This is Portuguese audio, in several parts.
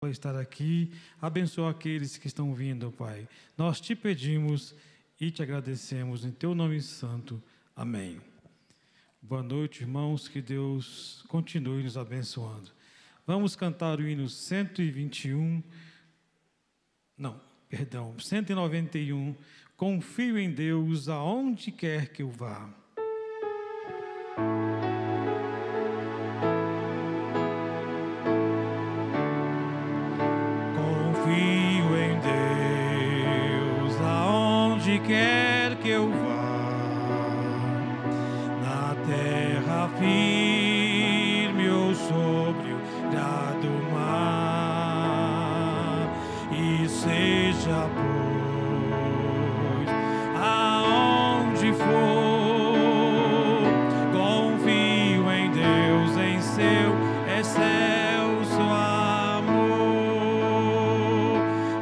por estar aqui. Abençoa aqueles que estão vindo, Pai. Nós te pedimos e te agradecemos em teu nome santo. Amém. Boa noite, irmãos. Que Deus continue nos abençoando. Vamos cantar o hino 191. Não, perdão, 191. Confio em Deus aonde quer que eu vá. Confio em Deus aonde quer que eu vá, na terra firme ou sobre o grado mar, e seja pois aonde for, confio em Deus, em seu excelso amor.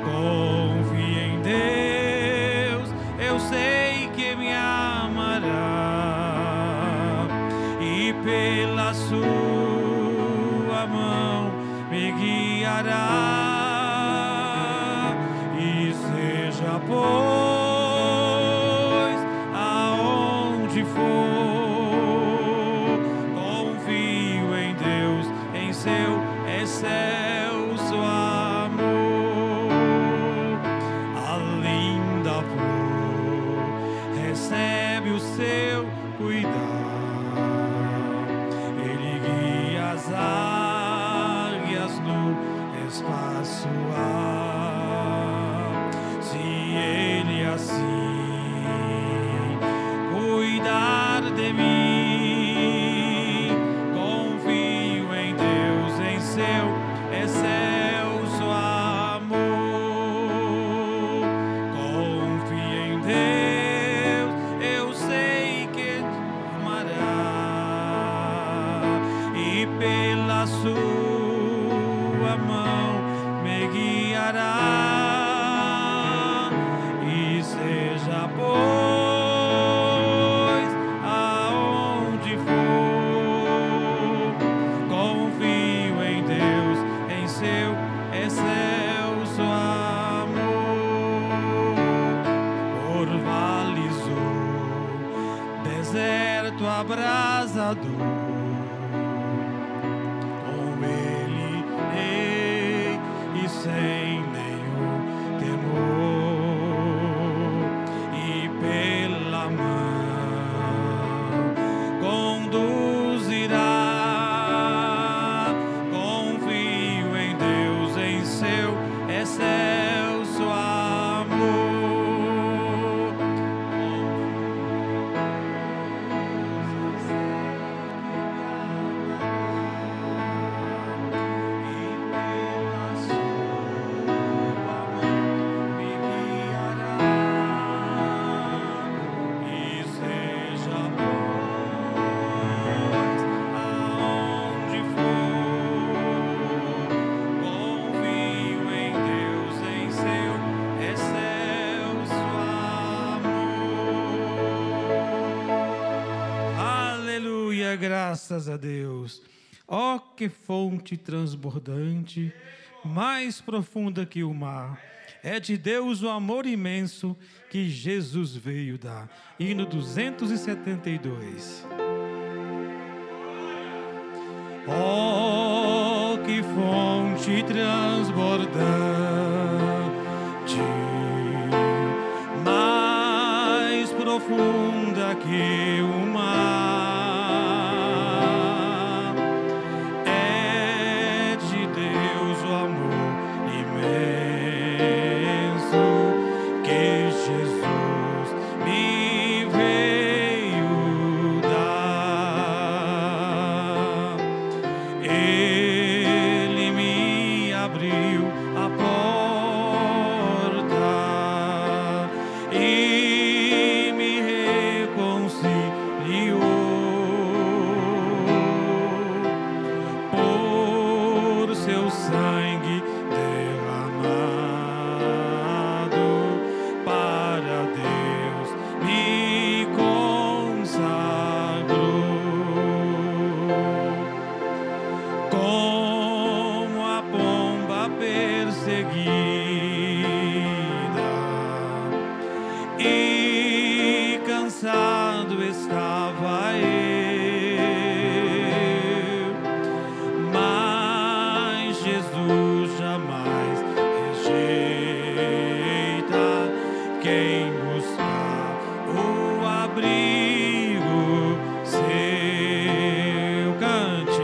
Confio em Deus, eu sei que me amará, e pela sua mão me guiará, e seja pois aonde for, confio em Deus, em seu excelso amor. A linda flor recebe o seu cuidar, ele guia as águias no espaço ar. Se ele assim cuidar de mim, confio em Deus, em seu excelso amor. Confio em Deus, eu sei que amará, e pela sua mão me guiará, e seja pois aonde for, confio em Deus, em seu excelso amor. Por vales ou deserto abrasador, com ele irei e sem nenhum temor, e pela mão conduzirá. Confio em Deus, em seu excelso amor. Graças a Deus. Ó, que fonte transbordante, mais profunda que o mar, é de Deus o amor imenso que Jesus veio dar. Hino 272. Ó, que fonte transbordante, mais profunda que o mar, como a pomba e cansado estava eu, mas Jesus jamais rejeita quem busca o abrigo seu. Cante.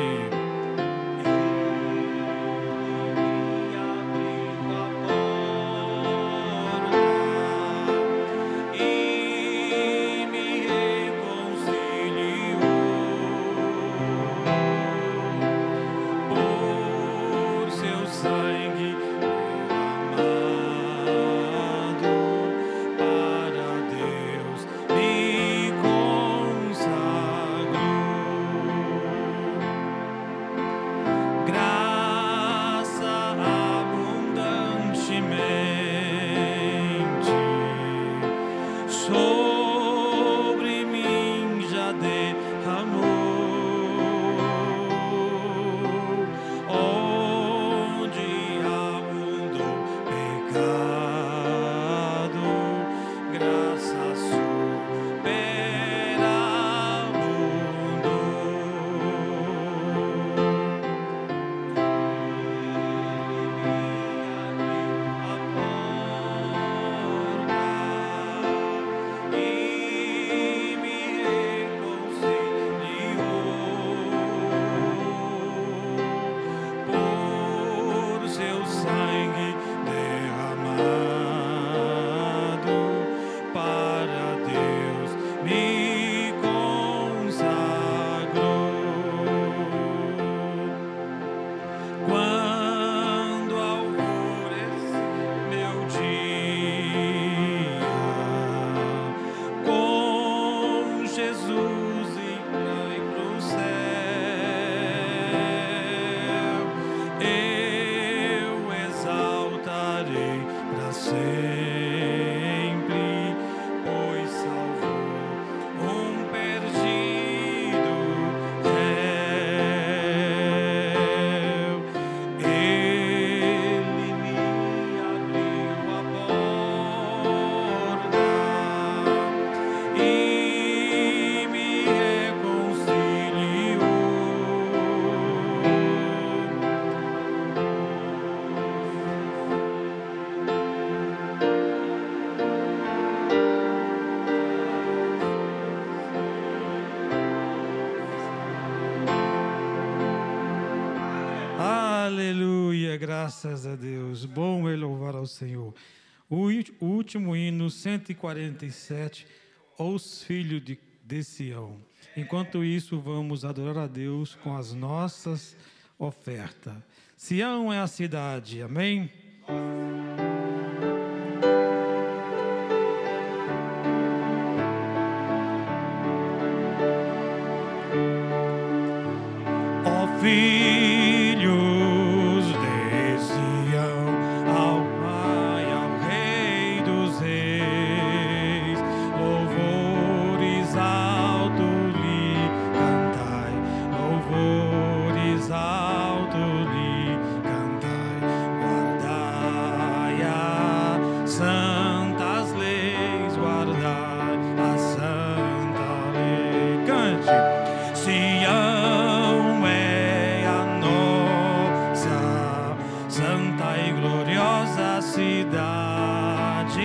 Sobre mim já derramou, onde abundou pecado, graça superabundou. Seu sangue derramado para Deus me consagrou. Quando alvorecer meu dia, com Jesus irei pro céu, eu exaltarei para sempre, pois salvou um perdido réu. Ele me abriu a porta e me reconciliou. Aleluia, graças a Deus. Bom é louvar ao Senhor. O último hino, 147, Os Filhos de Sião. Enquanto isso, vamos adorar a Deus com as nossas ofertas. Sião é a cidade, amém? Ó filhos de Sião, ao Pai, ao Rei dos Reis, louvores alto lhe cantai, louvores alto lhe cantai, guardai as santas leis, guardai a santa lei. Cante. Sião é a nossa santa e gloriosa cidade,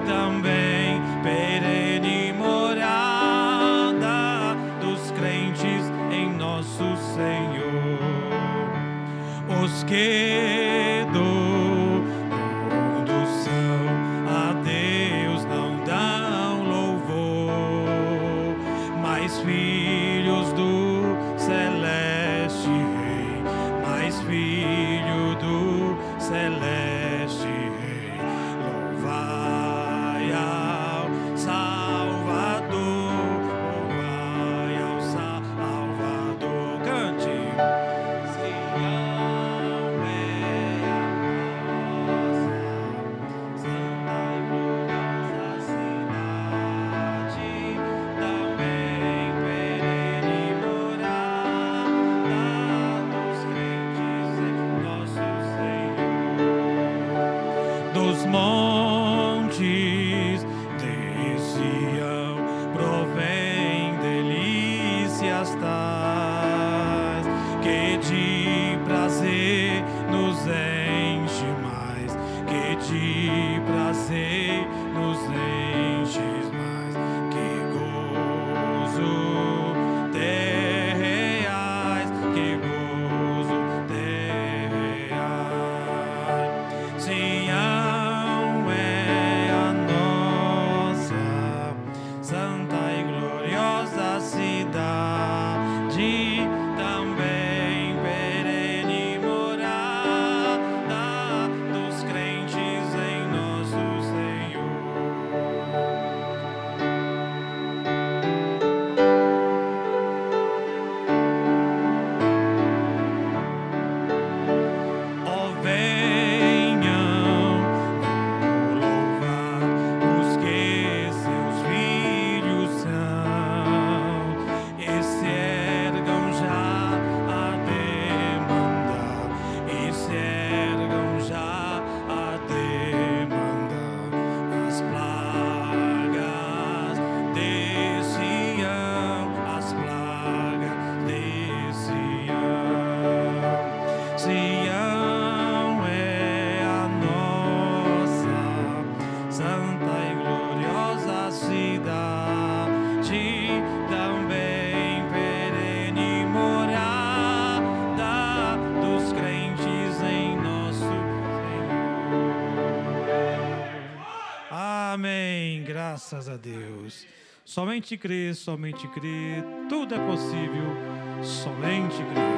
também perene morada dos crentes em nosso Senhor. Os que do mundo são a Deus não dão louvor, mas filhos do celeste Rei, mais filho do celeste Rei, louvai ao Salvador, louvai ao Salvador. Cante. Sião é de prazer nos enches mais. Que gozo ter reais, que gozo ter reais. Sião é a nossa santa e gloriosa cidade, também perene morada dos crentes em nosso Senhor. Ó, venham louvar os que seus filhos são, e se ergam já a demandar, e se ergam já a demandar as plagas de Sião, as plagas de Sião. Sião é a nossa santa e gloriosa cidade, também perene morada dos crentes em nosso Senhor. Amém. Graças a Deus. Somente crer, tudo é possível, somente crer.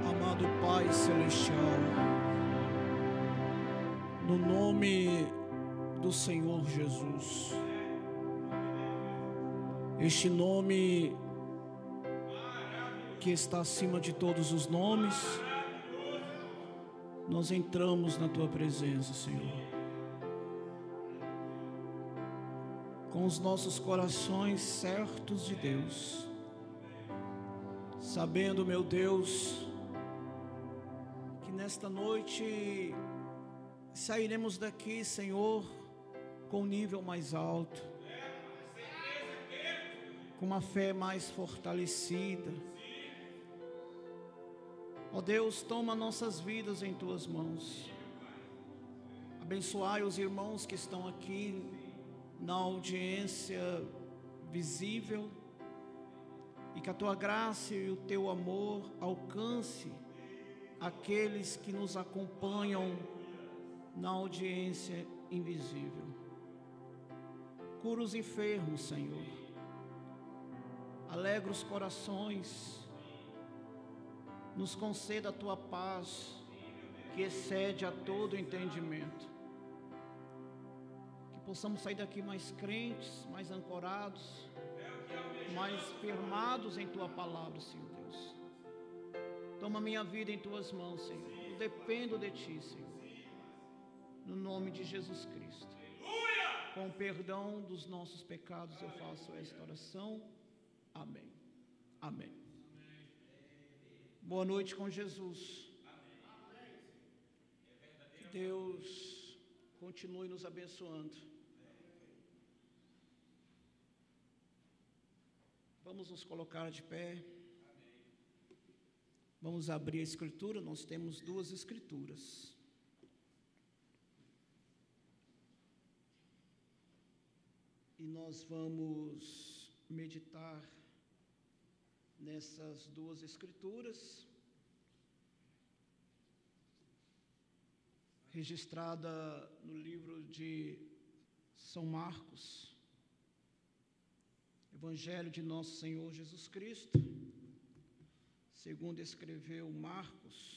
Amado Pai Celestial, no nome do Senhor Jesus, este nome que está acima de todos os nomes, nós entramos na Tua presença, Senhor, com os nossos corações certos de Deus, sabendo, meu Deus, que nesta noite sairemos daqui, Senhor, com um nível mais alto, com uma fé mais fortalecida. Ó Deus, toma nossas vidas em Tuas mãos. Abençoai os irmãos que estão aqui na audiência visível, e que a Tua graça e o Teu amor alcance aqueles que nos acompanham na audiência invisível. Cura os enfermos, Senhor. Alegra os corações. Nos conceda a Tua paz, que excede a todo entendimento. Que possamos sair daqui mais crentes, mais ancorados, mais firmados em Tua palavra, Senhor Deus. Toma minha vida em Tuas mãos, Senhor. Eu dependo de Ti, Senhor. No nome de Jesus Cristo. Com o perdão dos nossos pecados eu faço esta oração. Amém. Amém. Boa noite com Jesus. Que Deus continue nos abençoando. Vamos nos colocar de pé. Vamos abrir a escritura. Nós temos duas escrituras. E nós vamos meditar nessas duas escrituras, registrada no livro de São Marcos, Evangelho de Nosso Senhor Jesus Cristo, segundo escreveu Marcos.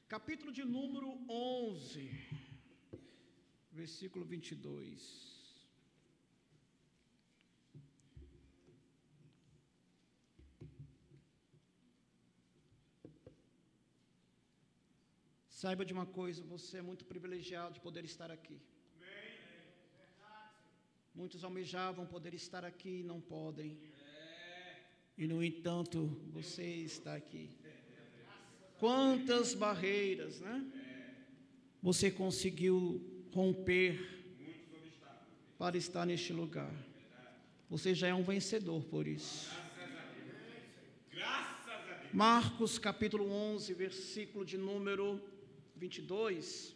Capítulo de número 11, versículo 22. Saiba de uma coisa, você é muito privilegiado de poder estar aqui. Muitos almejavam poder estar aqui e não podem. E, no entanto, você está aqui. Quantas barreiras, né? Você conseguiu romper para estar neste lugar. Você já é um vencedor por isso. Marcos capítulo 11, versículo de número 22.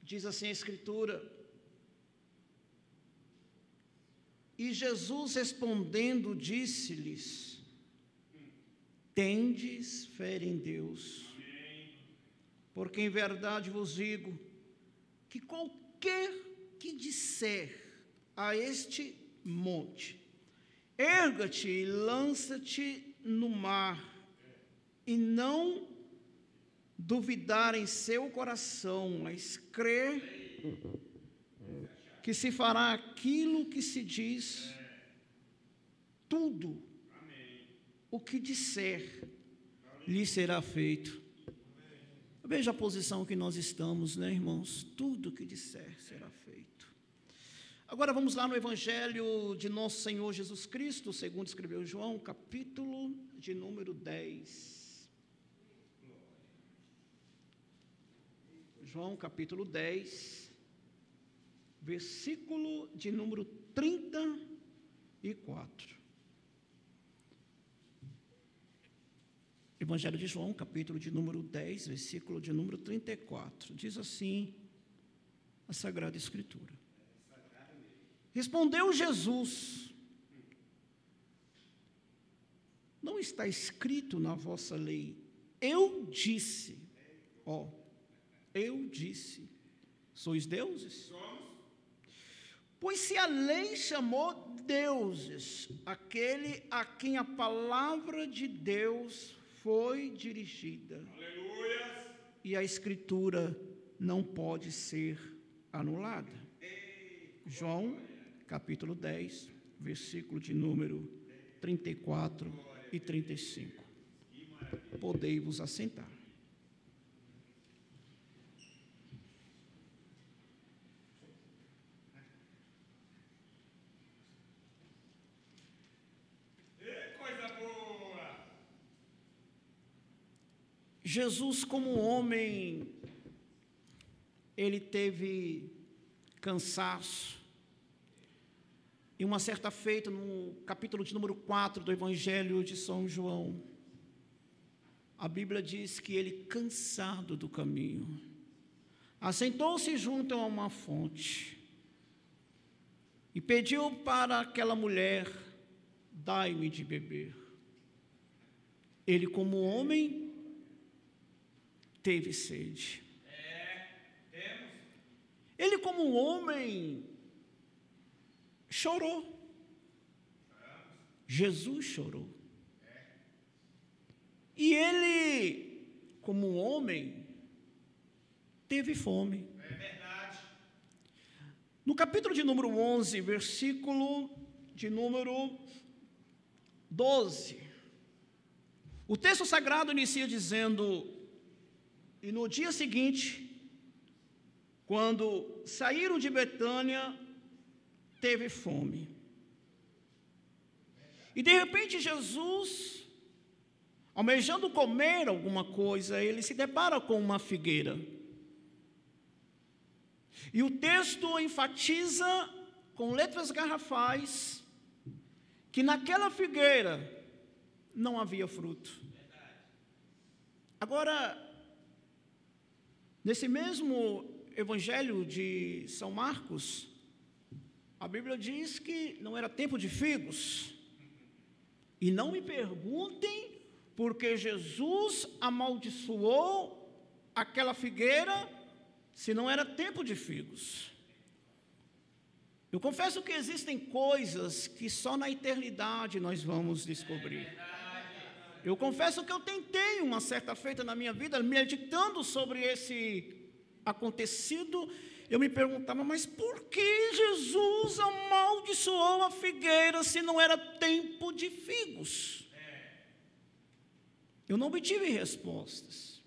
Diz assim a escritura: e Jesus respondendo disse-lhes: tendes fé em Deus, porque em verdade vos digo que qualquer que disser a este monte: erga-te e lança-te no mar, e não duvidar em seu coração, mas crer que se fará aquilo que se diz, tudo o que disser lhe será feito. Veja a posição que nós estamos, né, irmãos? Tudo o que disser será feito. Agora vamos lá no Evangelho de Nosso Senhor Jesus Cristo, segundo escreveu João, capítulo de número 10. João, capítulo 10. Versículo de número 34. Evangelho de João, capítulo de número 10, versículo de número 34. Diz assim a Sagrada Escritura: respondeu Jesus: não está escrito na vossa lei, eu disse, eu disse, sois deuses? Pois se a lei chamou deuses aquele a quem a palavra de Deus foi dirigida, aleluia, e a escritura não pode ser anulada. João, capítulo 10, versículo de número 34 e 35. Podei-vos assentar. Jesus, como homem, ele teve cansaço. E uma certa feita, no capítulo de número 4 do Evangelho de São João, a Bíblia diz que ele, cansado do caminho, assentou-se junto a uma fonte e pediu para aquela mulher: dai-me de beber. Ele, como homem, teve sede. Ele, como homem, chorou. Jesus chorou. E ele, como homem, teve fome. No capítulo de número 11, versículo de número 12, o texto sagrado inicia dizendo: e no dia seguinte, quando saíram de Betânia, teve fome. E de repente Jesus, almejando comer alguma coisa, ele se depara com uma figueira. E o texto enfatiza com letras garrafais que naquela figueira não havia fruto. Agora, nesse mesmo Evangelho de São Marcos, a Bíblia diz que não era tempo de figos. E não me perguntem porque Jesus amaldiçoou aquela figueira se não era tempo de figos. Eu confesso que existem coisas que só na eternidade nós vamos descobrir. Eu confesso que eu tentei uma certa feita na minha vida, meditando sobre esse acontecido, eu me perguntava, mas por que Jesus amaldiçoou a figueira se não era tempo de figos? Eu não obtive respostas,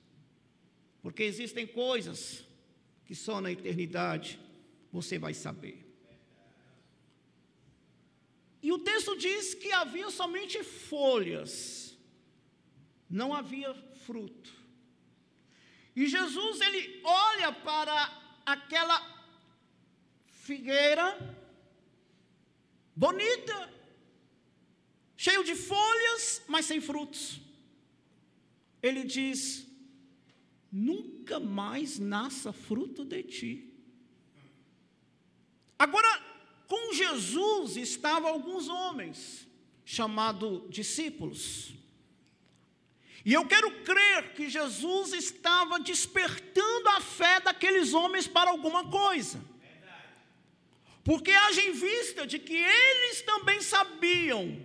porque existem coisas que só na eternidade você vai saber. E o texto diz que havia somente folhas, não havia fruto. E Jesus, ele olha para aquela figueira bonita, cheio de folhas, mas sem frutos. Ele diz: nunca mais nasça fruto de ti. Agora, com Jesus estavam alguns homens, chamados discípulos. E eu quero crer que Jesus estava despertando a fé daqueles homens para alguma coisa. Porque haja em vista de que eles também sabiam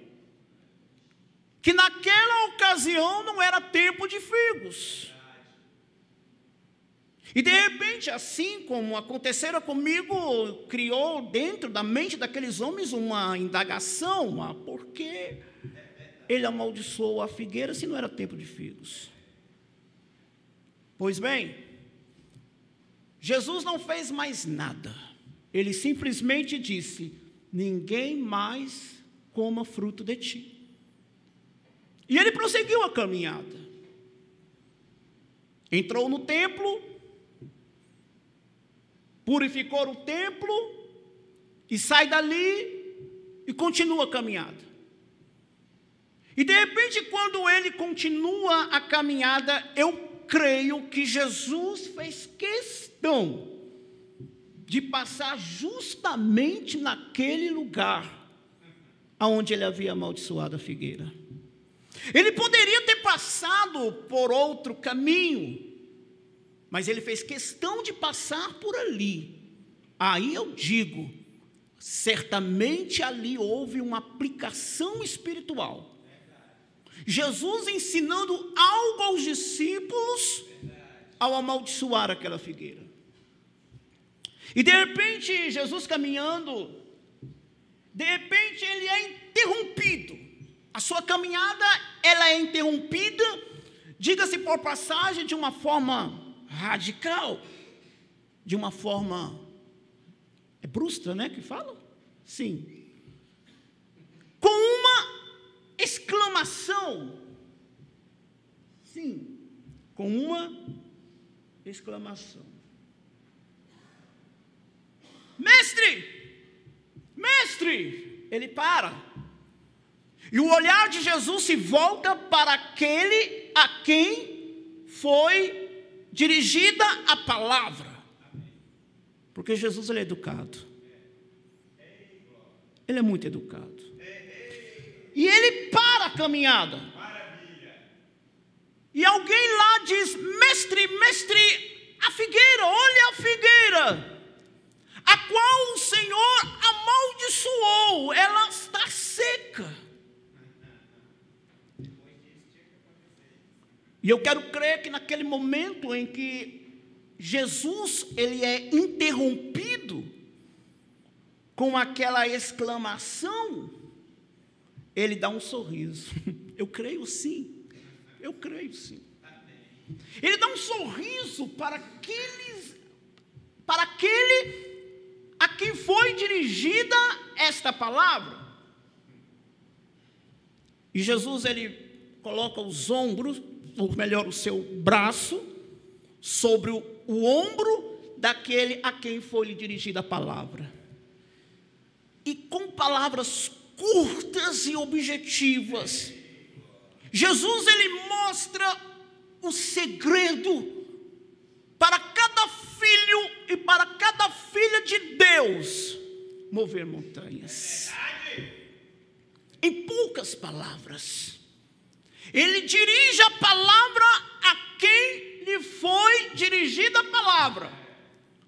que naquela ocasião não era tempo de figos. E de repente, assim como acontecera comigo, criou dentro da mente daqueles homens uma indagação, por que ele amaldiçoou a figueira se não era tempo de figos? Pois bem, Jesus não fez mais nada. Ele simplesmente disse: ninguém mais coma fruto de ti. E ele prosseguiu a caminhada. Entrou no templo, purificou o templo, e sai dali e continua a caminhada. E de repente, quando ele continua a caminhada, eu creio que Jesus fez questão de passar justamente naquele lugar onde ele havia amaldiçoado a figueira. Ele poderia ter passado por outro caminho, mas ele fez questão de passar por ali. Aí eu digo, certamente ali houve uma aplicação espiritual. Jesus ensinando algo aos discípulos ao amaldiçoar aquela figueira. E de repente, Jesus caminhando, de repente ele é interrompido. A sua caminhada, ela é interrompida, diga-se por passagem, de uma forma radical, de uma forma brusca, né, que falam? Sim. Com uma exclamação. Sim, com uma exclamação. Mestre! Mestre! Ele para. E o olhar de Jesus se volta para aquele a quem foi dirigida a palavra. Porque Jesus, ele é educado. Ele é muito educado. E ele para a caminhada. E alguém lá diz: mestre, mestre, a figueira, olha a figueira, a qual o Senhor amaldiçoou, ela está seca. E eu quero crer que naquele momento em que Jesus, ele é interrompido com aquela exclamação, ele dá um sorriso. Eu creio sim, eu creio sim. Ele dá um sorriso para aquele a quem foi dirigida esta palavra. E Jesus, ele coloca os ombros, ou melhor, o seu braço, sobre o ombro daquele a quem foi lhe dirigida a palavra. E com palavras curtas e objetivas, Jesus, ele mostra o segredo para cada filho e para cada filha de Deus mover montanhas. Em poucas palavras, ele dirige a palavra a quem lhe foi dirigida a palavra.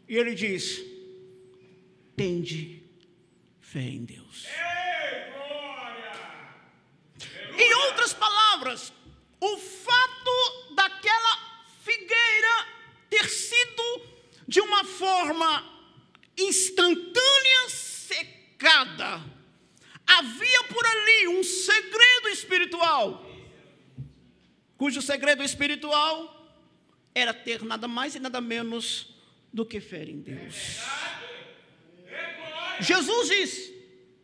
E ele diz: tende fé em Deus. Em outras palavras, o fato daquela figueira ter sido de uma forma instantânea secada, havia por ali um segredo espiritual, cujo segredo espiritual era ter nada mais e nada menos do que fé em Deus. Jesus diz: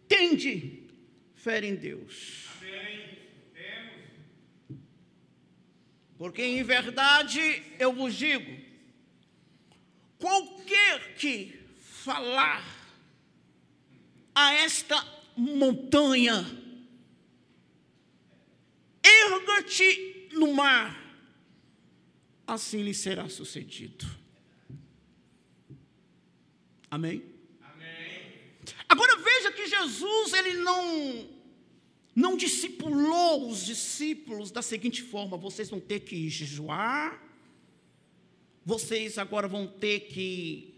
tende fé em Deus. Porque em verdade eu vos digo, qualquer que falar a esta montanha, erga-te no mar, assim lhe será sucedido. Amém? Amém. Agora veja que Jesus, ele não discipulou os discípulos da seguinte forma: vocês vão ter que jejuar, vocês agora vão ter que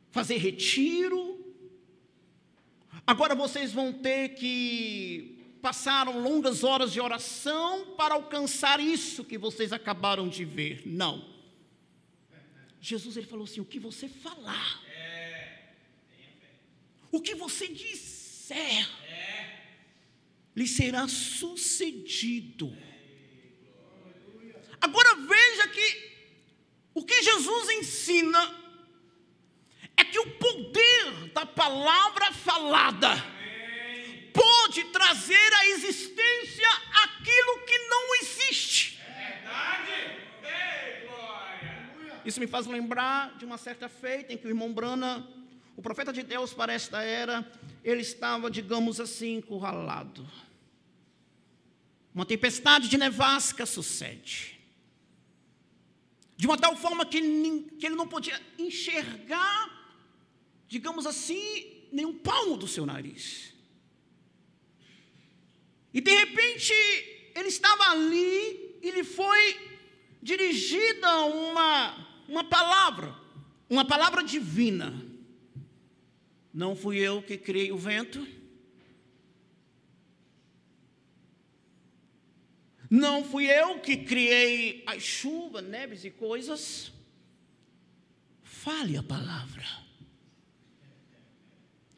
fazer retiro, agora vocês vão ter que passar longas horas de oração para alcançar isso que vocês acabaram de ver. Não. Jesus, ele falou assim: o que você falar, o que você disser, lhe será sucedido. Agora veja que o que Jesus ensina é que o poder da palavra falada pode trazer à existência aquilo que não existe. Isso me faz lembrar de uma certa feita em que o irmão Brana, o profeta de Deus para esta era, ele estava, digamos assim, encurralado. Uma tempestade de nevasca sucede, de uma tal forma que ele não podia enxergar, digamos assim, nem um palmo do seu nariz. E de repente ele estava ali e lhe foi dirigida uma palavra divina. Não fui eu que criei o vento, não fui eu que criei as chuvas, neves e coisas. Fale a palavra.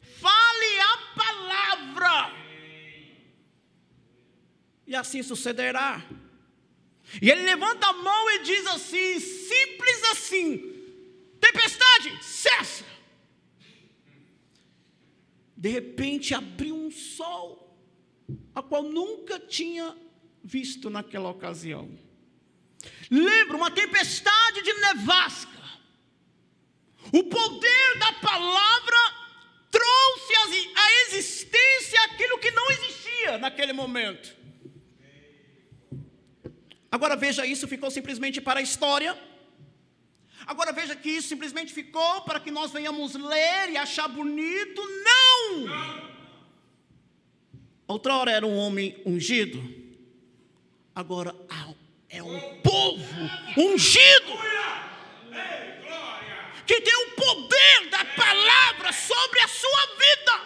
Fale a palavra. E assim sucederá. E ele levanta a mão e diz assim, simples assim: tempestade, cessa. De repente abriu um sol, a qual nunca tinha visto naquela ocasião. Lembra, uma tempestade de nevasca. O poder da palavra trouxe à existência aquilo que não existia naquele momento. Agora veja, isso ficou simplesmente para a história. Agora veja que isso simplesmente ficou para que nós venhamos ler e achar bonito. Não! Outrora era um homem ungido, agora é um povo ungido, que tem o poder da palavra sobre a sua vida.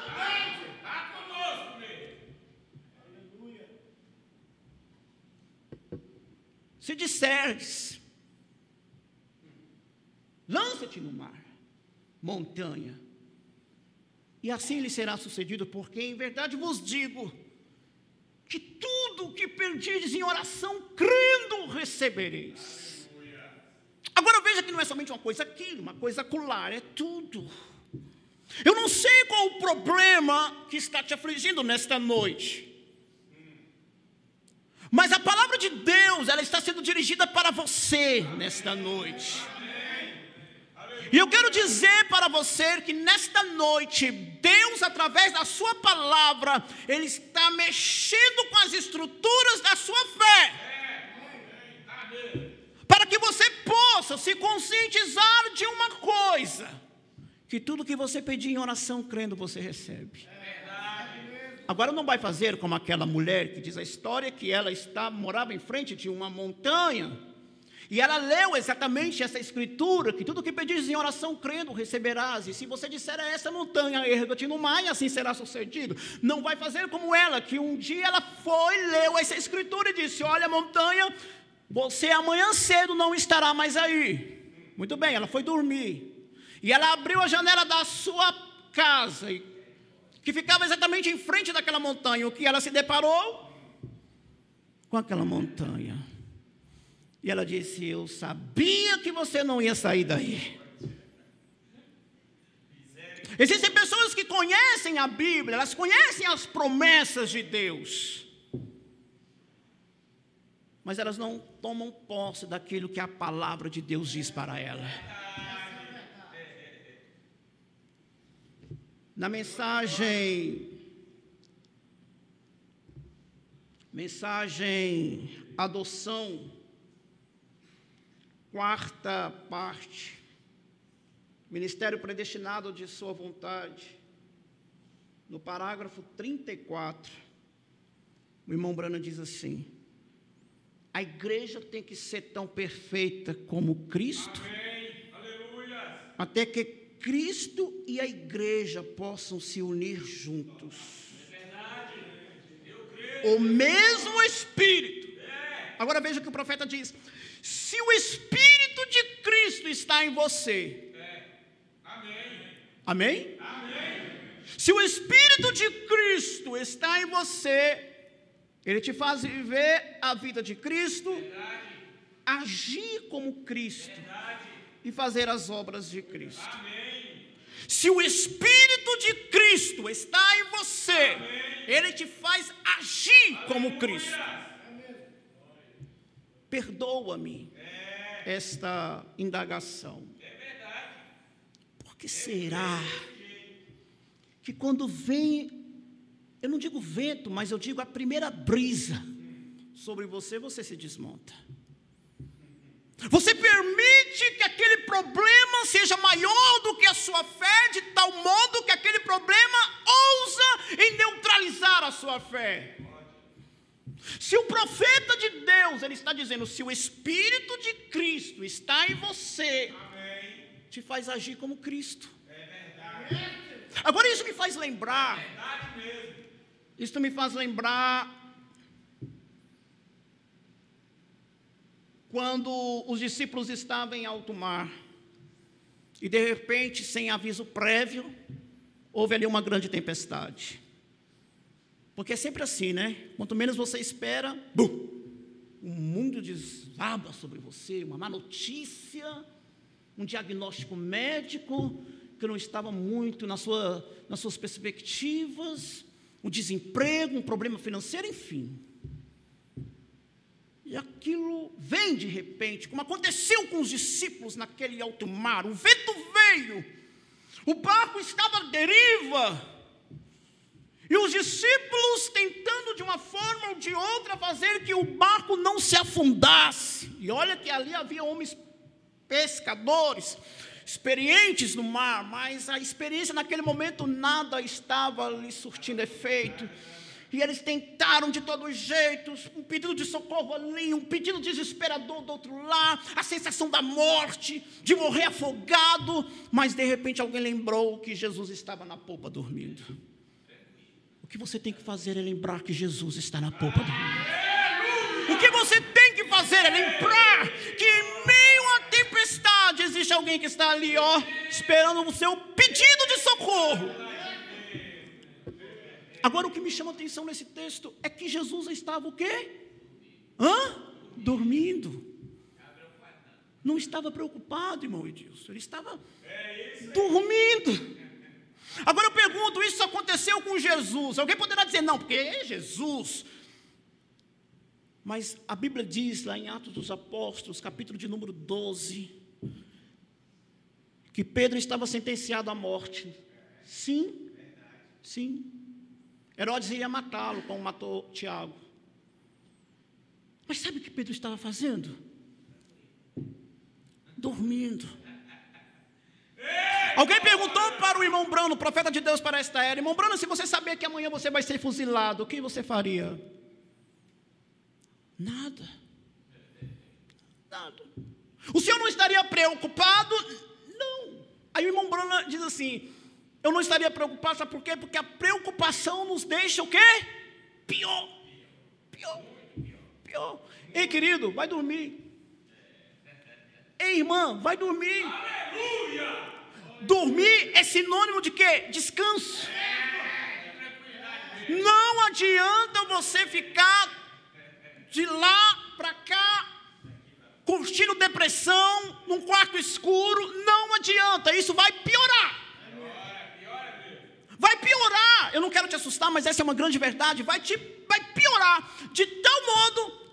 Se disseres, lança-te no mar, montanha, e assim lhe será sucedido, porque em verdade vos digo, que tudo o que pedirdes em oração, crendo, recebereis. Agora veja que não é somente uma coisa aqui, uma coisa acolá, é tudo. Eu não sei qual o problema que está te afligindo nesta noite. Mas a palavra de Deus, ela está sendo dirigida para você nesta noite. E eu quero dizer para você que nesta noite, Deus, através da sua palavra, Ele está mexendo com as estruturas da sua fé. Para que você possa se conscientizar de uma coisa: que tudo que você pedir em oração, crendo, você recebe. Agora não vai fazer como aquela mulher que diz a história que ela morava em frente de uma montanha. E ela leu exatamente essa escritura, que tudo que pedires em oração, crendo, receberás. E se você disser a essa montanha, erga-te no mar, e assim será sucedido. Não vai fazer como ela, que um dia ela leu essa escritura e disse: olha, montanha, você amanhã cedo não estará mais aí. Muito bem, ela foi dormir. E ela abriu a janela da sua casa, que ficava exatamente em frente daquela montanha. O que ela se deparou? Com aquela montanha. E ela disse: eu sabia que você não ia sair daí. Existem pessoas que conhecem a Bíblia, elas conhecem as promessas de Deus, mas elas não tomam posse daquilo que a palavra de Deus diz para ela. Na mensagem adoção, quarta parte, ministério predestinado de sua vontade, no parágrafo 34, o irmão Branham diz assim: a igreja tem que ser tão perfeita como Cristo. Amém. Aleluia. Até que Cristo e a igreja possam se unir juntos. É verdade. Eu creio. O mesmo Espírito. Agora veja o que o profeta diz: se o Espírito de Cristo está em você, amém. Amém? Amém. Se o Espírito de Cristo está em você, Ele te faz viver a vida de Cristo, verdade. Agir como Cristo, verdade. E fazer as obras de Cristo. Amém. Se o Espírito de Cristo está em você, amém. Ele te faz agir, amém. Como Cristo. Perdoa-me esta indagação. É verdade. Por que será que quando vem, eu não digo vento, mas eu digo a primeira brisa sobre você, você se desmonta? Você permite que aquele problema seja maior do que a sua fé, de tal modo que aquele problema ousa em neutralizar a sua fé. Se o profeta de Deus, ele está dizendo: se o Espírito de Cristo está em você, amém. Te faz agir como Cristo. É verdade. Agora isso me faz lembrar, é verdade mesmo. Isso me faz lembrar quando os discípulos estavam em alto mar e de repente, sem aviso prévio, houve ali uma grande tempestade. Porque é sempre assim, né? Quanto menos você espera, bum, o mundo desaba sobre você, uma má notícia, um diagnóstico médico que não estava muito nas suas perspectivas, um desemprego, um problema financeiro, enfim. E aquilo vem de repente, como aconteceu com os discípulos naquele alto mar. O vento veio, o barco estava à deriva, e os discípulos tentando de uma forma ou de outra fazer que o barco não se afundasse. E olha que ali havia homens pescadores, experientes no mar, mas a experiência naquele momento nada estava lhe surtindo efeito. E eles tentaram de todos os jeitos, um pedido de socorro ali, um pedido desesperador do outro lado, a sensação da morte, de morrer afogado, mas de repente alguém lembrou que Jesus estava na popa dormindo. O que você tem que fazer é lembrar que Jesus está na popa dormindo. O que você tem que fazer é lembrar que em meio à tempestade existe alguém que está ali, ó, esperando o seu pedido de socorro. Agora o que me chama a atenção nesse texto é que Jesus estava o quê? Dormindo. Não estava preocupado, irmão Edilson. Ele estava dormindo. Agora eu pergunto, isso aconteceu com Jesus? Alguém poderá dizer, não, porque é Jesus. Mas a Bíblia diz lá em Atos dos Apóstolos, capítulo de número 12, que Pedro estava sentenciado à morte. Sim, sim. Herodes ia matá-lo, como matou Tiago. Mas sabe o que Pedro estava fazendo? Dormindo. Alguém perguntou para o irmão Brano, profeta de Deus para esta era: irmão Brano, se você saber que amanhã você vai ser fuzilado, o que você faria? Nada. Nada. O senhor não estaria preocupado? Não. Aí o irmão Brano diz assim: eu não estaria preocupado, sabe por quê? Porque a preocupação nos deixa o quê? Pior. Pior. Pior. Ei, querido, vai dormir. Ei, irmã, vai dormir. Aleluia! Dormir é sinônimo de quê? Descanso. Não adianta você ficar de lá para cá, curtindo depressão, num quarto escuro. Não adianta, isso vai piorar. Vai piorar. Eu não quero te assustar, mas essa é uma grande verdade. Vai piorar, de tal modo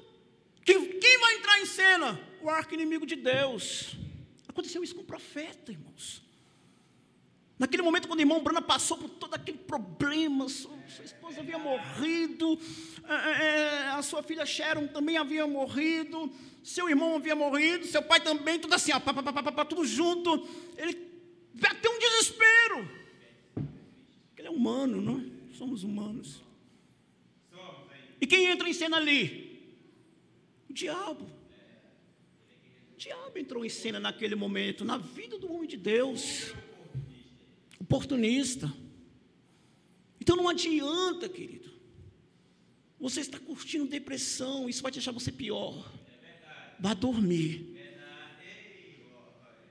que quem vai entrar em cena? O arqui-inimigo de Deus. Aconteceu isso com o profeta, irmãos. Naquele momento, quando o irmão Brana passou por todo aquele problema, sua esposa havia morrido, a sua filha Sharon também havia morrido, seu irmão havia morrido, seu pai também, tudo assim, tudo junto. Ele bateu um desespero. Ele é humano, não é? Somos humanos. E quem entra em cena ali? O diabo. O diabo entrou em cena naquele momento, na vida do homem de Deus. Oportunista. Então não adianta, querido. Você está curtindo depressão, isso vai deixar você pior. Vá dormir.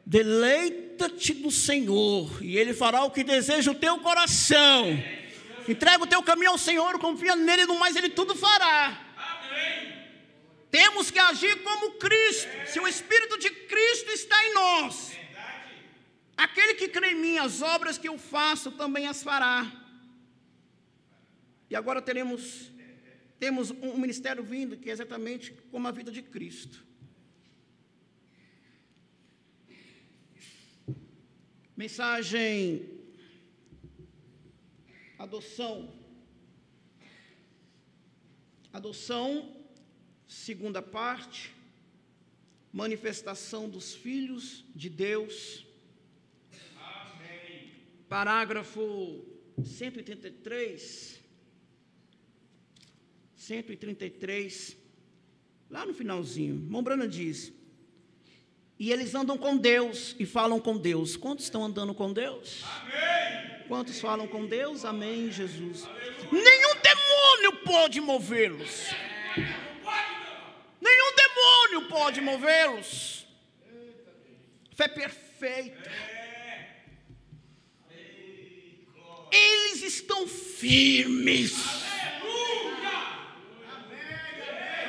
Deleita-te no Senhor, e Ele fará o que deseja o teu coração. Entrega o teu caminho ao Senhor, confia nele, no mais Ele tudo fará. Temos que agir como Cristo. Se o Espírito de Cristo está em nós, aquele que crê em mim, as obras que eu faço também as fará. E agora temos um ministério vindo que é exatamente como a vida de Cristo. Mensagem adoção. Adoção, segunda parte, manifestação dos filhos de Deus. Parágrafo 133, lá no finalzinho, irmão Brana diz: e eles andam com Deus e falam com Deus. Quantos estão andando com Deus? Amém. Quantos falam com Deus? Amém, Jesus. Aleluia. Nenhum demônio pode movê-los. Nenhum demônio pode movê-los. Fé perfeita. Eles estão firmes. Aleluia!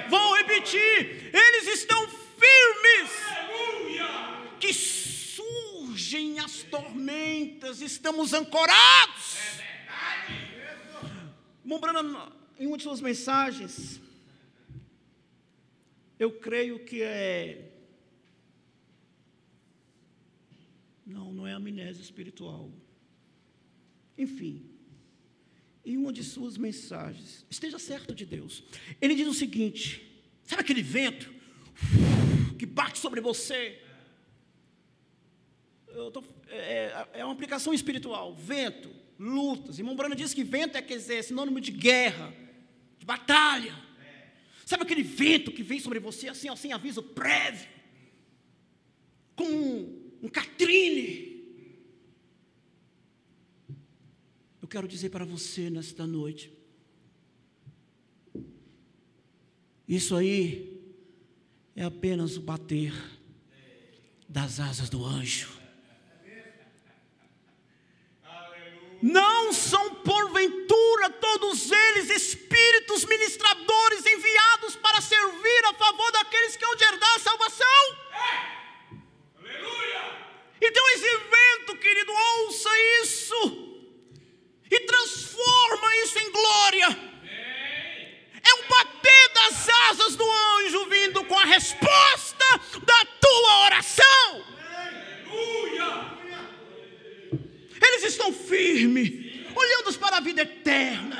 Vou repetir. Eles estão firmes. Aleluia! Que surgem as tormentas, estamos ancorados. É verdade. Irmão Brana, em uma de suas mensagens, eu creio que não é amnésia espiritual. Enfim, em uma de suas mensagens, esteja certo de Deus, ele diz o seguinte: sabe aquele vento que bate sobre você? É uma aplicação espiritual. Vento, lutas. Irmão Brana diz que vento é sinônimo de guerra, de batalha. Sabe aquele vento que vem sobre você assim, sem aviso prévio, como um Katrine? Eu quero dizer para você nesta noite, isso aí é apenas o bater das asas do anjo. Não são porventura todos eles espíritos ministradores enviados para servir a favor daqueles que hão de herdar a salvação? Aleluia! Então esse evento, querido, ouça isso e transforma isso em glória. É um bater das asas do chamados para a vida eterna.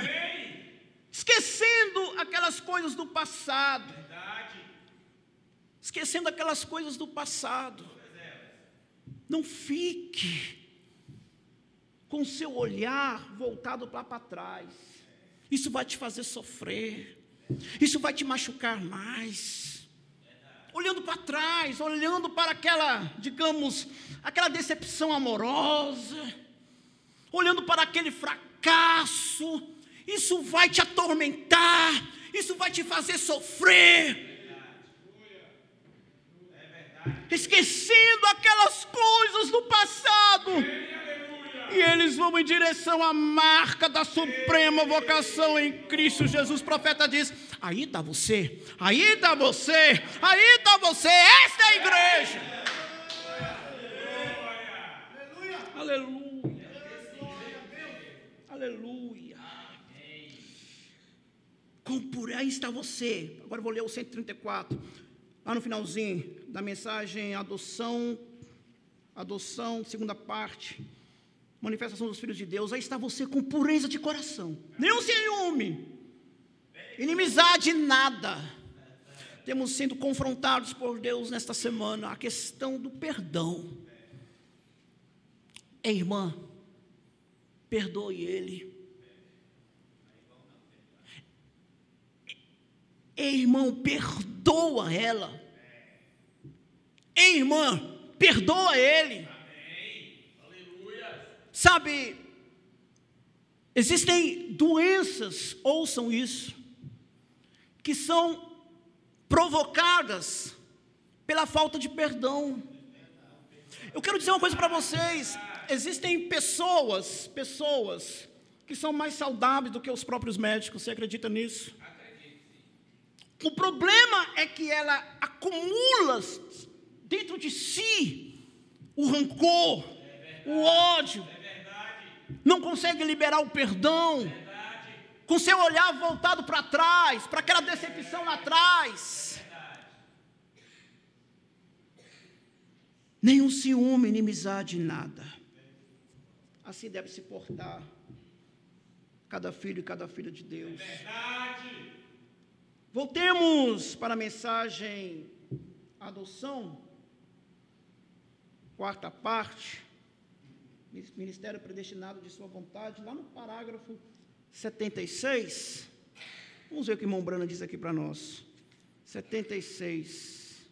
Esquecendo aquelas coisas do passado. Esquecendo aquelas coisas do passado. Não fique com o seu olhar voltado para trás. Isso vai te fazer sofrer. Isso vai te machucar mais. Olhando para trás, olhando para aquela, digamos, aquela decepção amorosa, olhando para aquele fracasso, isso vai te atormentar, isso vai te fazer sofrer. Esquecendo aquelas coisas do passado. E eles vão em direção à marca da suprema vocação em Cristo Jesus. O profeta diz: aí está você, aí está você, aí está você. Esta é a igreja. Aleluia. Aleluia. Aí está você. Agora eu vou ler o 134. Lá no finalzinho da mensagem, adoção, segunda parte. Manifestação dos filhos de Deus. Aí está você com pureza de coração. Nenhum ciúme. Inimizade, nada. Temos sido confrontados por Deus nesta semana. A questão do perdão. Ei, irmã, perdoe ele. Ei, irmão, perdoa ela. Ei, irmã, perdoa ele. Sabe, existem doenças, ouçam isso, que são provocadas pela falta de perdão. Eu quero dizer uma coisa para vocês: existem pessoas que são mais saudáveis do que os próprios médicos. Você acredita nisso? O problema é que ela acumula dentro de si o rancor, o ódio. Não consegue liberar o perdão, com seu olhar voltado para trás, para aquela decepção lá atrás. Nenhum ciúme, inimizade, nada. Assim deve se portar cada filho e cada filha de Deus. Voltemos para a mensagem adoção, quarta parte. Ministério predestinado de sua vontade, lá no parágrafo 76, vamos ver o que irmão Brana diz aqui para nós, 76,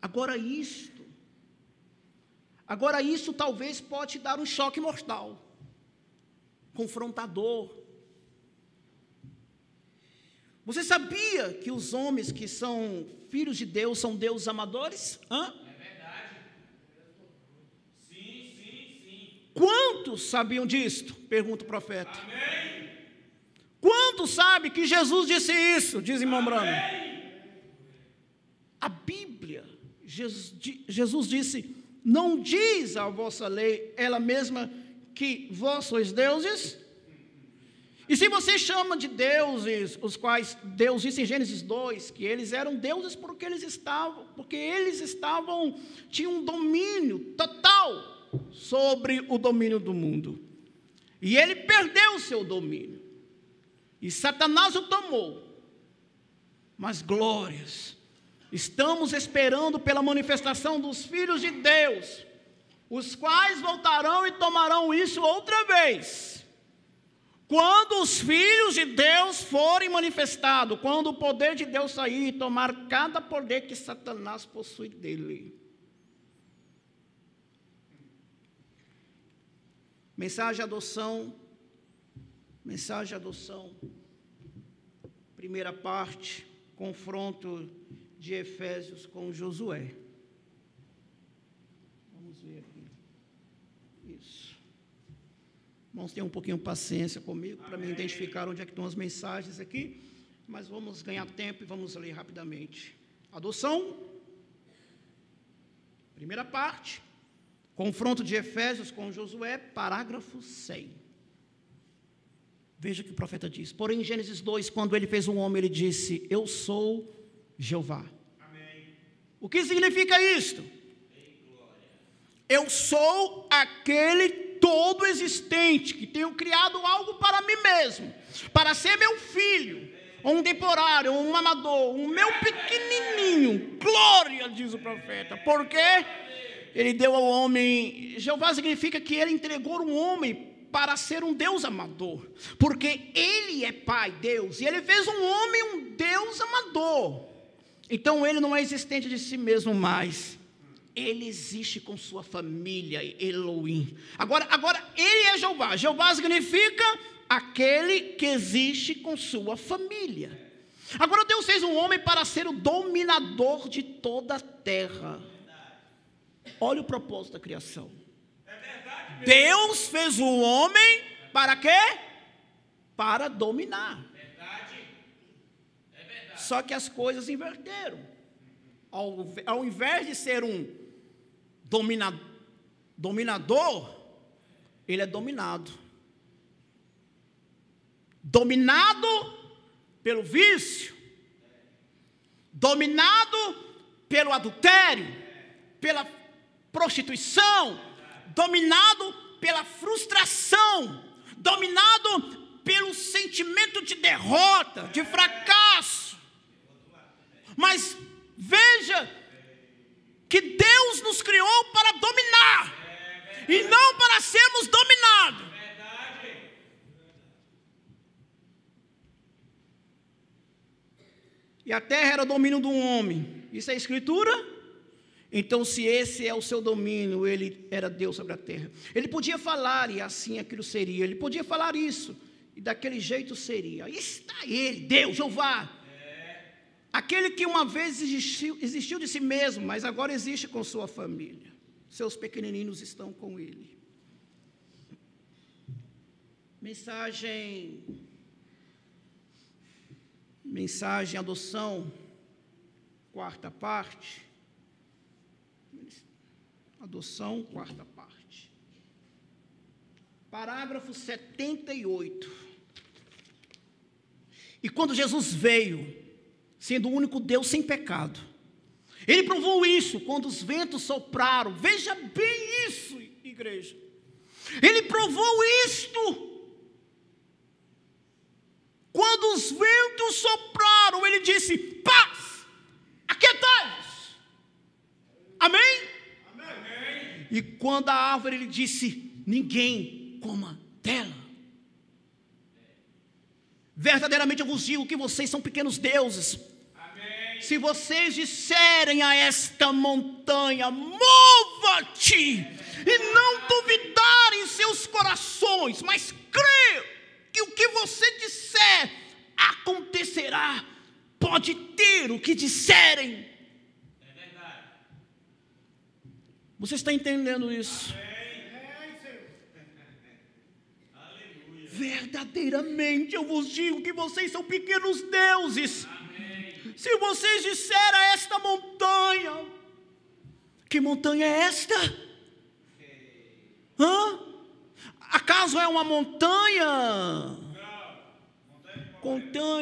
agora isso talvez pode te dar um choque mortal, confrontador. Você sabia que os homens que são filhos de Deus são deuses amadores? Quantos sabiam disto? Pergunta o profeta. Amém. Quantos sabem que Jesus disse isso? Diz irmão Brano. A Bíblia, Jesus disse: não diz a vossa lei, ela mesma, que vós sois deuses? E se você chama de deuses, os quais Deus disse em Gênesis 2, que eles eram deuses porque eles tinham um domínio total sobre o domínio do mundo. E ele perdeu o seu domínio. E Satanás o tomou. Mas glórias, estamos esperando pela manifestação dos filhos de Deus, os quais voltarão e tomarão isso outra vez. Quando os filhos de Deus forem manifestados, quando o poder de Deus sair e tomar cada poder que Satanás possui dele. Mensagem de adoção, primeira parte, confronto de Efésios com Josué. Vamos ver aqui, isso. Irmãos, tenham um pouquinho de paciência comigo, para me identificar onde é que estão as mensagens aqui, mas vamos ganhar tempo e vamos ler rapidamente. Adoção, primeira parte, confronto de Efésios com Josué, parágrafo 100. Veja o que o profeta diz. Porém, em Gênesis 2, quando ele fez um homem, ele disse: eu sou Jeová. Amém. O que significa isto? Eu sou aquele todo existente, que tenho criado algo para mim mesmo, para ser meu filho, ou um temporário, ou um amador, um meu pequenininho. Glória, diz o profeta. Por quê? Ele deu ao homem. Jeová significa que ele entregou um homem para ser um Deus amador, porque ele é Pai, Deus, e ele fez um homem um Deus amador. Então ele não é existente de si mesmo mais, ele existe com sua família, Elohim. Agora ele é Jeová. Jeová significa aquele que existe com sua família. Agora Deus fez um homem para ser o dominador de toda a terra. Olha o propósito da criação. Deus fez o homem para quê? Para dominar. Só que as coisas inverteram. Ao invés de ser um dominador, ele é dominado. Dominado pelo vício, dominado pelo adultério, pela prostituição, dominado pela frustração, dominado pelo sentimento de derrota, de fracasso. Mas veja que Deus nos criou para dominar e não para sermos dominados. E a terra era o domínio do homem. Isso é escritura? Então, se esse é o seu domínio, ele era Deus sobre a terra. Ele podia falar e assim aquilo seria. Ele podia falar isso e daquele jeito seria. Aí está ele, Deus, Jeová. Aquele que uma vez existiu de si mesmo, mas agora existe com sua família. Seus pequenininhos estão com ele. Mensagem adoção, quarta parte. Adoção, quarta parte. Parágrafo 78. E quando Jesus veio, sendo o único Deus sem pecado, ele provou isso quando os ventos sopraram. Veja bem isso, igreja. Ele provou isto. Quando os ventos sopraram, ele disse: paz, aquietai-vos. Amém? Amém? E quando a árvore, ele disse: ninguém coma dela. Verdadeiramente eu vos digo que vocês são pequenos deuses. Amém. Se vocês disserem a esta montanha: mova-te, e não duvidarem em seus corações, mas crer que o que você disser acontecerá. Pode ter o que disserem. É verdade. Você está entendendo isso? Amém. Verdadeiramente eu vos digo que vocês são pequenos deuses. Amém. Se vocês disserem a esta montanha, que montanha é esta? Acaso é uma montanha?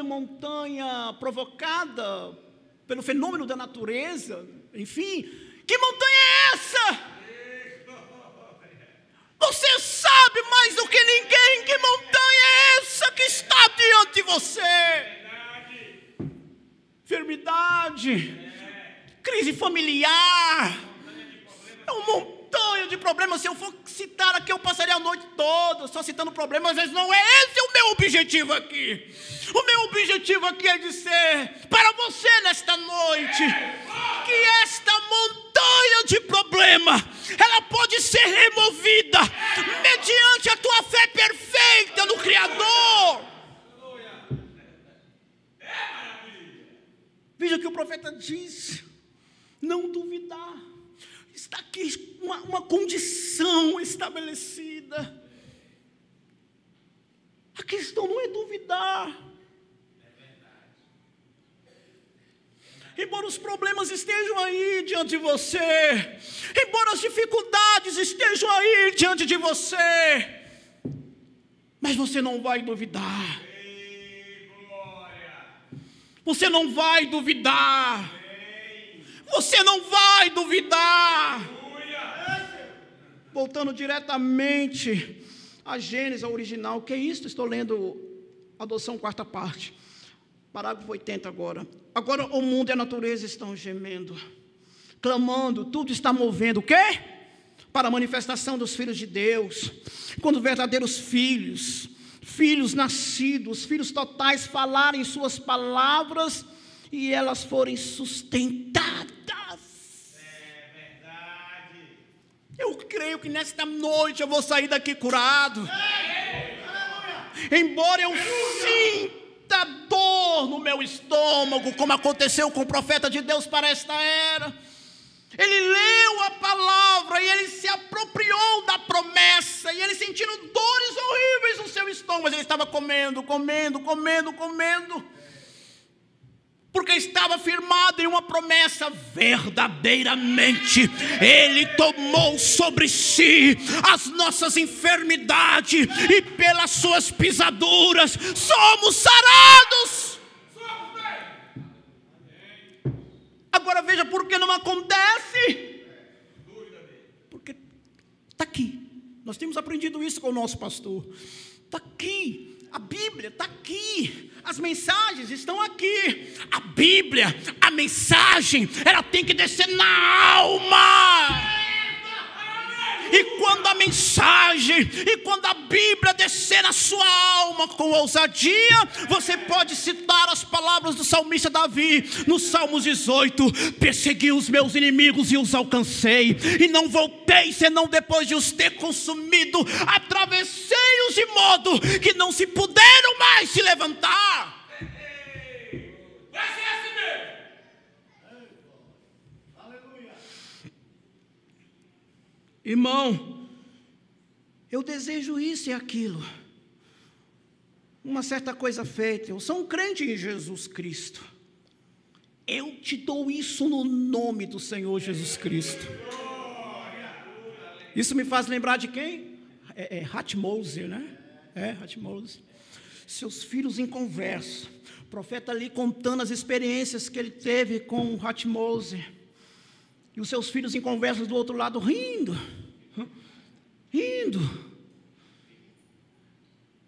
Montanha provocada pelo fenômeno da natureza? Enfim, que montanha é essa? Você sabe mais do que ninguém que montanha é essa que está diante de você. Enfermidade, crise familiar, é uma montanha de problemas. Se eu for citar aqui, eu passaria a noite toda só citando problemas, mas não é esse o meu objetivo aqui. O meu objetivo aqui é dizer para você nesta noite que esta montanha de problema, ela pode ser removida mediante a tua fé perfeita no Criador. Veja o que o profeta diz: não duvidar. Está aqui uma condição estabelecida. A questão não é duvidar. Embora os problemas estejam aí diante de você, embora as dificuldades estejam aí diante de você, mas você não vai duvidar. Você não vai duvidar. Você não vai duvidar. voltando diretamente a Gênesis, a original. O que é isso? Estou lendo Adoção, quarta parte. Parágrafo 80 agora. Agora o mundo e a natureza estão gemendo, clamando, tudo está movendo. O quê? Para a manifestação dos filhos de Deus. Quando verdadeiros filhos nascidos, filhos totais, falarem suas palavras e elas forem sustentadas. Eu creio que nesta noite eu vou sair daqui curado. Embora eu sinta dor no meu estômago, como aconteceu com o profeta de Deus para esta era. Ele leu a palavra e ele se apropriou da promessa. E ele sentindo dores horríveis no seu estômago. Mas ele estava comendo. Porque estava firmado em uma promessa. Verdadeiramente Ele tomou sobre si as nossas enfermidades, e pelas suas pisaduras somos sarados. Agora veja por que não acontece. Porque está aqui. Nós temos aprendido isso com o nosso pastor. Está aqui. A Bíblia está aqui, as mensagens estão aqui. A Bíblia, a mensagem, ela tem que descer na alma. E quando a mensagem, e quando a Bíblia descer na sua alma com ousadia, você pode citar as palavras do salmista Davi, no Salmos 18: persegui os meus inimigos e os alcancei, e não voltei senão depois de os ter consumido, atravessei-os de modo que não se puderam mais se levantar. Irmão, eu desejo isso e aquilo, uma certa coisa feita. Eu sou um crente em Jesus Cristo. Eu te dou isso no nome do Senhor Jesus Cristo. Isso me faz lembrar de quem? Hatmoser, né? Hatmoser. Seus filhos em conversa. O profeta ali contando as experiências que ele teve com Hatmoser. E os seus filhos em conversa do outro lado rindo.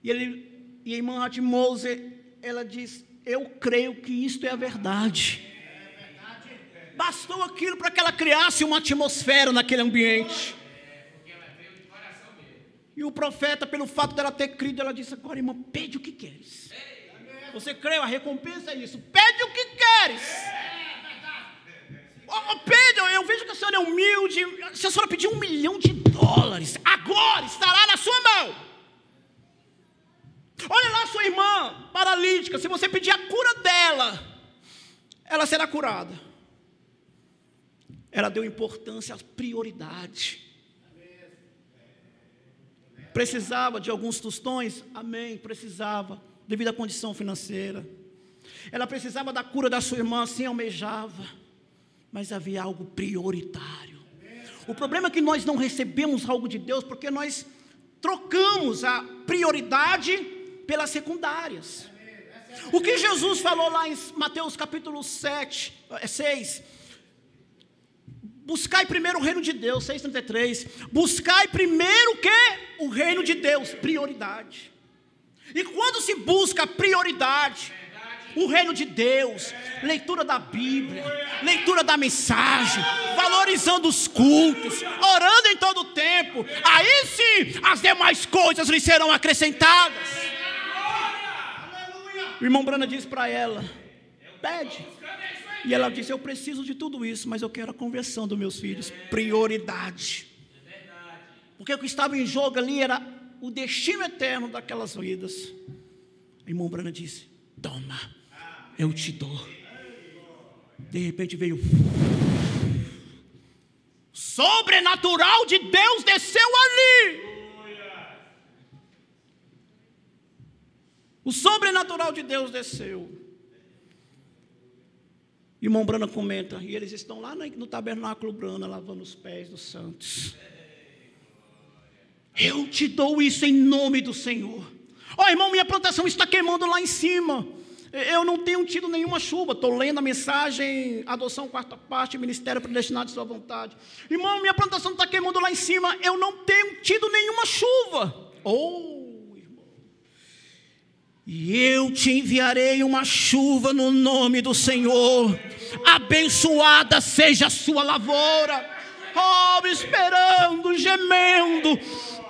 E a irmã Hatmoser, ela diz: eu creio que isto é a verdade. Bastou aquilo para que ela criasse uma atmosfera naquele ambiente. E o profeta, pelo fato dela ter crido, ela disse: agora, irmã, pede o que queres. Você crê? A recompensa é isso. Pede o que queres. Pede, eu vejo que a senhora é humilde. Se a senhora pedir $1 milhão, agora estará na sua mão. Olha lá sua irmã paralítica. Se você pedir a cura dela, ela será curada. Ela deu importância à prioridade. Precisava de alguns tostões? Amém, precisava, devido à condição financeira. Ela precisava da cura da sua irmã, assim almejava. Mas havia algo prioritário. O problema é que nós não recebemos algo de Deus porque nós trocamos a prioridade pelas secundárias. O que Jesus falou lá em Mateus capítulo 6: buscai primeiro o reino de Deus, 6,33. Buscai primeiro o quê? O reino de Deus, prioridade. E quando se busca prioridade, o reino de Deus, leitura da Bíblia, leitura da mensagem, valorizando os cultos, orando em todo o tempo, aí sim as demais coisas lhe serão acrescentadas. O irmão Brana disse para ela: pede. E ela disse: eu preciso de tudo isso, mas eu quero a conversão dos meus filhos. Prioridade. Porque o que estava em jogo ali era o destino eterno daquelas vidas. O irmão Brana disse: toma, eu te dou. De repente veio sobrenatural de Deus, desceu ali. O sobrenatural de Deus desceu. Irmão Brana comenta, e eles estão lá no tabernáculo Brana, lavando os pés dos santos. Eu te dou isso em nome do Senhor. Ó, irmão, minha plantação está queimando lá em cima. Eu não tenho tido nenhuma chuva. Estou lendo a mensagem, adoção, quarta parte, ministério predestinado de sua vontade. Irmão, minha plantação está queimando lá em cima. Eu não tenho tido nenhuma chuva. Irmão. E eu te enviarei uma chuva no nome do Senhor. Abençoada seja a sua lavoura. Esperando, gemendo.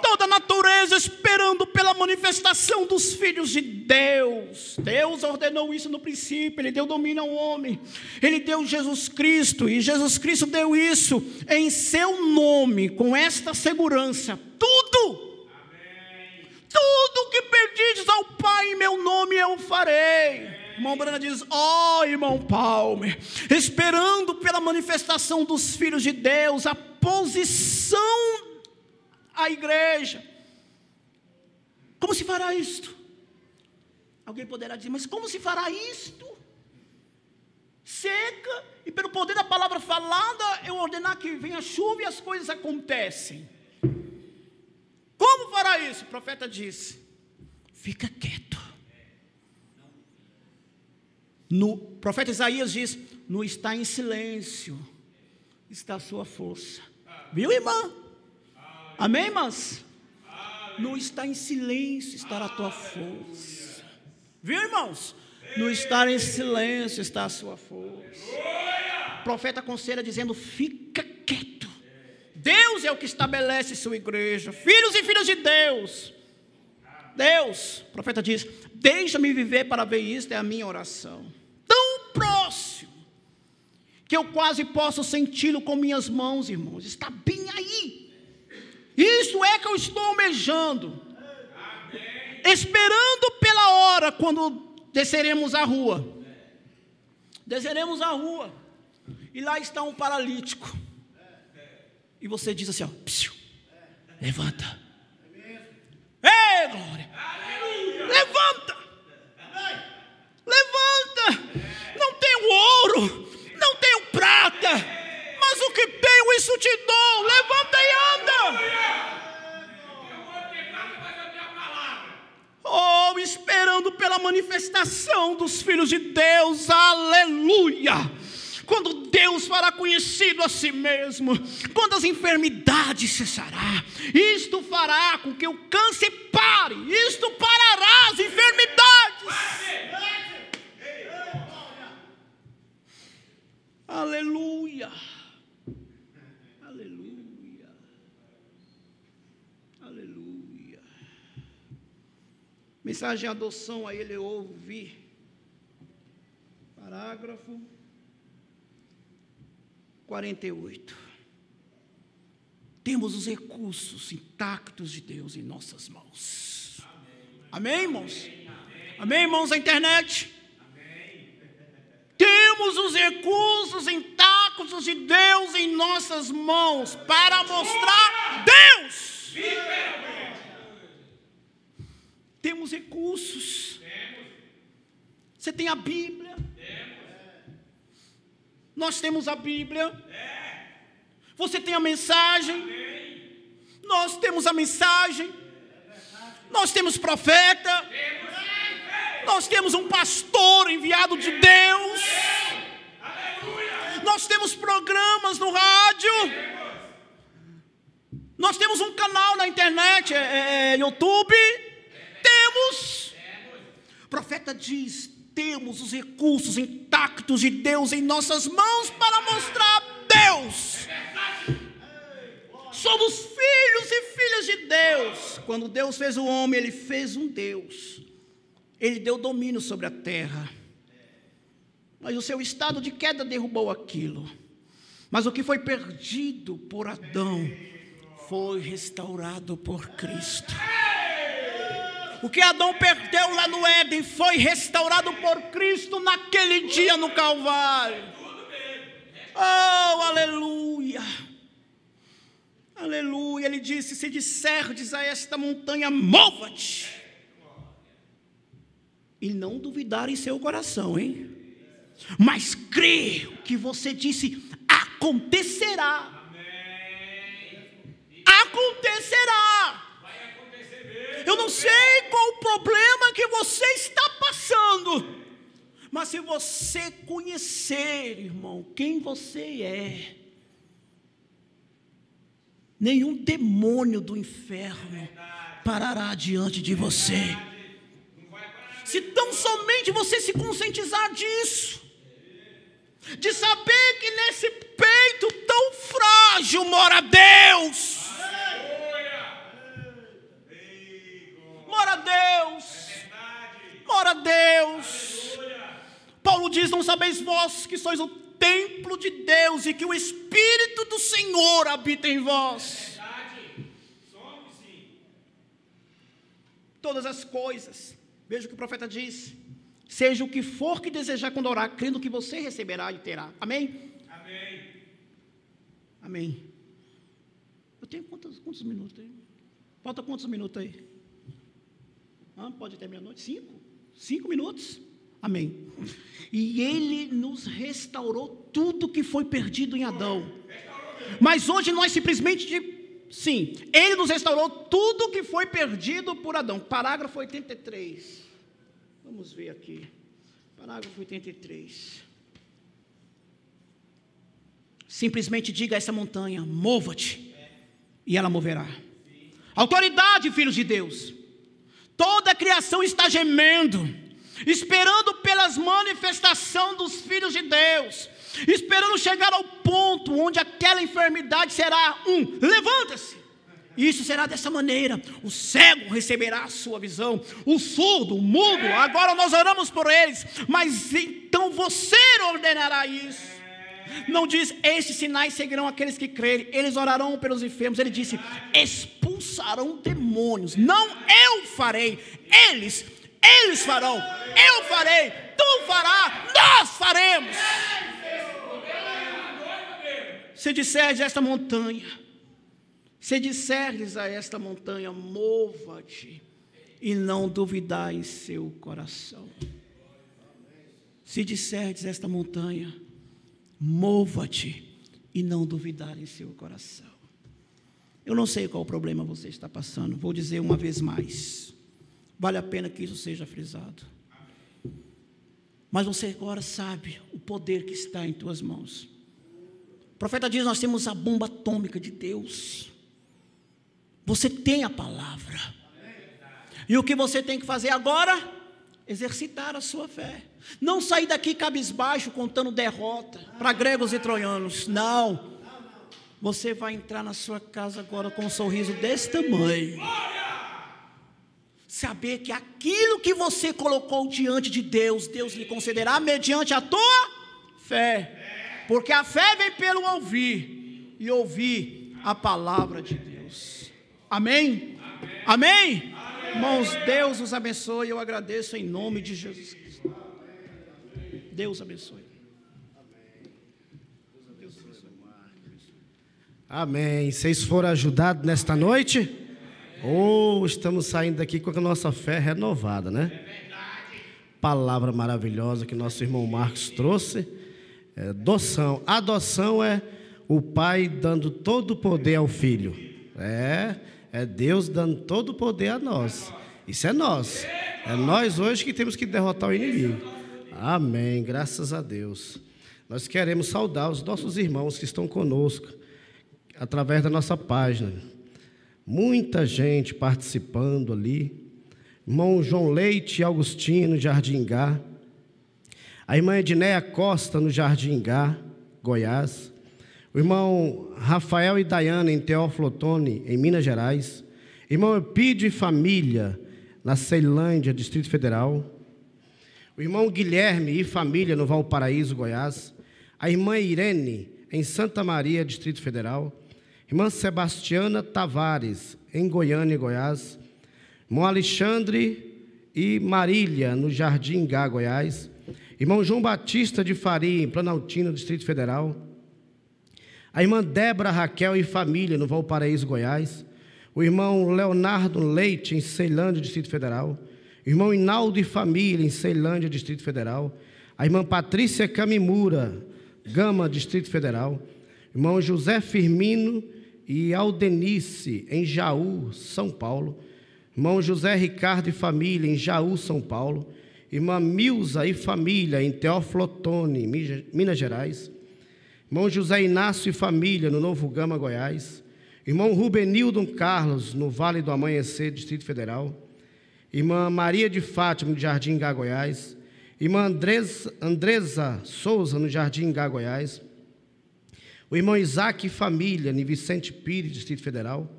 Toda a natureza esperando pela manifestação dos filhos de Deus. Deus ordenou isso no princípio. Ele deu domínio ao homem. Ele deu Jesus Cristo. E Jesus Cristo deu isso em seu nome, com esta segurança. Tudo que pedires ao Pai em meu nome eu farei. Irmão Brana diz, irmão Palmer, esperando pela manifestação dos filhos de Deus, a posição a igreja. Como se fará isto? Alguém poderá dizer, mas como se fará isto? Seca, e pelo poder da palavra falada, eu ordenar que venha chuva e as coisas acontecem. Como fará isso? O profeta disse, fica quieto. O profeta Isaías diz, não está em silêncio, está a sua força. Viu, irmã? Amém, irmãs? Não está em silêncio, está a tua força. Viu, irmãos? No estar em silêncio está a sua força. O profeta aconselha dizendo, fica quieto. Deus é o que estabelece sua igreja. Filhos e filhas de Deus. O profeta diz, deixa-me viver para ver isto, é a minha oração. Tão próximo, que eu quase posso senti-lo com minhas mãos, irmãos. Está bem aí. Isso é que eu estou almejando. Amém. Esperando pela hora quando desceremos a rua. Desceremos a rua. E lá está um paralítico. E você diz assim, psiu, levanta. Ei, glória. Levanta. Levanta. Não tenho ouro, não tenho prata, mas o que tenho isso te dou. Levanta e anda. Esperando pela manifestação dos filhos de Deus. Aleluia. Quando Deus fará conhecido a si mesmo, quando as enfermidades cessará, isto fará com que o câncer pare, isto parará as enfermidades. Aleluia. Aleluia. Aleluia. Mensagem de adoção a ele ouvi. Parágrafo 48. Temos os recursos intactos de Deus em nossas mãos. Amém, irmãos? Amém, irmãos da internet? Temos os recursos intactos de Deus em nossas mãos para mostrar Deus. Temos recursos. Você tem a Bíblia. Nós temos a Bíblia. Você tem a mensagem. Nós temos a mensagem. Nós temos profeta. Nós temos um pastor enviado de Deus. Nós temos programas no rádio. Nós temos um canal na internet, YouTube. Temos. O profeta diz, temos os recursos intactos de Deus em nossas mãos para mostrar Deus. Somos filhos e filhas de Deus. Quando Deus fez o homem, Ele fez um Deus. Ele deu domínio sobre a terra. Mas o seu estado de queda derrubou aquilo. Mas o que foi perdido por Adão foi restaurado por Cristo. O que Adão perdeu lá no Éden foi restaurado por Cristo naquele dia no Calvário. Oh, aleluia. Aleluia. Ele disse, se disserdes a esta montanha, mova-te. E não duvidar em seu coração, hein? Mas crê o que você disse, acontecerá. Acontecerá. Eu não sei qual o problema que você está passando. se você conhecer, irmão, quem você é, nenhum demônio do inferno parará diante de você. Se tão somente você se conscientizar disso, de saber que nesse peito tão frágil mora Deus. Mora Deus. Mora Deus. Paulo diz: não sabeis vós que sois o templo de Deus e que o Espírito do Senhor habita em vós. Todas as coisas, veja o que o profeta diz: seja o que for que desejar quando orar, crendo que você receberá e terá. Amém? Amém. Amém. Eu tenho quantos minutos aí? Falta quantos minutos aí? Pode ter meia-noite? 5 minutos? Amém. E Ele nos restaurou tudo que foi perdido em Adão. Mas hoje nós simplesmente... Sim, Ele nos restaurou tudo que foi perdido por Adão. Parágrafo 83. Vamos ver aqui. Parágrafo 83. Simplesmente diga a essa montanha: mova-te, e ela moverá. Autoridade, filhos de Deus. Toda a criação está gemendo, esperando pelas manifestações dos filhos de Deus, esperando chegar ao ponto onde aquela enfermidade será levanta-se. Isso será dessa maneira: o cego receberá a sua visão, o surdo, o mudo, agora nós oramos por eles, mas então você ordenará isso. Não diz: estes sinais seguirão aqueles que crerem, eles orarão pelos enfermos. Ele disse: expulsarão demônios. Não eu farei, eles farão. Eu farei, tu farás, nós faremos. Se disserdes a esta montanha, mova-te, e não duvidar em seu coração. Se disserdes a esta montanha, mova-te, e não duvidar em seu coração. Eu não sei qual problema você está passando. Vou dizer uma vez mais. Vale a pena que isso seja frisado. Mas você agora sabe o poder que está em tuas mãos. O profeta diz: nós temos a bomba atômica de Deus. Você tem a palavra. E o que você tem que fazer agora? Exercitar a sua fé. Não sair daqui cabisbaixo contando derrota para gregos e troianos. Não. Você vai entrar na sua casa agora com um sorriso desse tamanho. Saber que aquilo que você colocou diante de Deus, Deus lhe concederá mediante a tua fé. Porque a fé vem pelo ouvir, e ouvir a palavra de Deus. Amém? Amém? Irmãos, Deus os abençoe. Eu agradeço em nome de Jesus Cristo. Deus abençoe. Amém. Vocês foram ajudados nesta noite? Estamos saindo daqui com a nossa fé renovada, né? Palavra maravilhosa que nosso irmão Marcos trouxe. Adoção. Adoção é o pai dando todo o poder ao filho. É Deus dando todo o poder a nós. Isso é nós. É nós hoje que temos que derrotar o inimigo. Amém. Graças a Deus. Nós queremos saudar os nossos irmãos que estão conosco através da nossa página. Muita gente participando ali. Irmão João Leite e Augustino, Jardim Gá. A irmã Edneia Costa, no Jardim Gá, Goiás. O irmão Rafael e Dayana, em Teófilo Otoni, em Minas Gerais. Irmão Epídio e família, na Ceilândia, Distrito Federal. O irmão Guilherme e família, no Valparaíso, Goiás. A irmã Irene, em Santa Maria, Distrito Federal. Irmã Sebastiana Tavares, em Goiânia, Goiás. Irmão Alexandre e Marília, no Jardim Gá, Goiás. Irmão João Batista de Faria, em Planaltina, Distrito Federal. A irmã Débora Raquel e família, no Valparaíso, Goiás. O irmão Leonardo Leite, em Ceilândia, Distrito Federal. O irmão Inaldo e família, em Ceilândia, Distrito Federal. A irmã Patrícia Camimura, Gama, Distrito Federal. Irmão José Firmino e Aldenice, em Jaú, São Paulo. Irmão José Ricardo e família, em Jaú, São Paulo. Irmã Milza e família, em Teófilo Otoni, Minas Gerais. Irmão José Inácio e família, no Novo Gama, Goiás. Irmão Rubenildo Carlos, no Vale do Amanhecer, Distrito Federal. Irmã Maria de Fátima, no Jardim Gá, Goiás. Irmã Andresa Souza, no Jardim Gá, Goiás. O irmão Isaac e família, em Vicente Pires, Distrito Federal.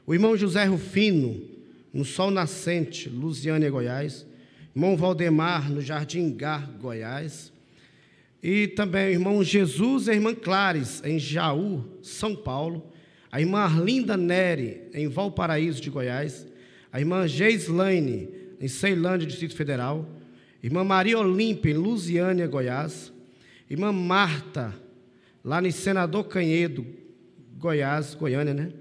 O irmão José Rufino, no Sol Nascente, Lusiânia, Goiás. Irmão Valdemar, no Jardim Gá, Goiás. E também o irmão Jesus e a irmã Clares, em Jaú, São Paulo. A irmã Arlinda Neri, em Valparaíso de Goiás. A irmã Geislaine, em Ceilândia, Distrito Federal. Irmã Maria Olímpia, em Lusiânia, Goiás. Irmã Marta, lá no Senador Canhedo, Goiás, Goiânia, né?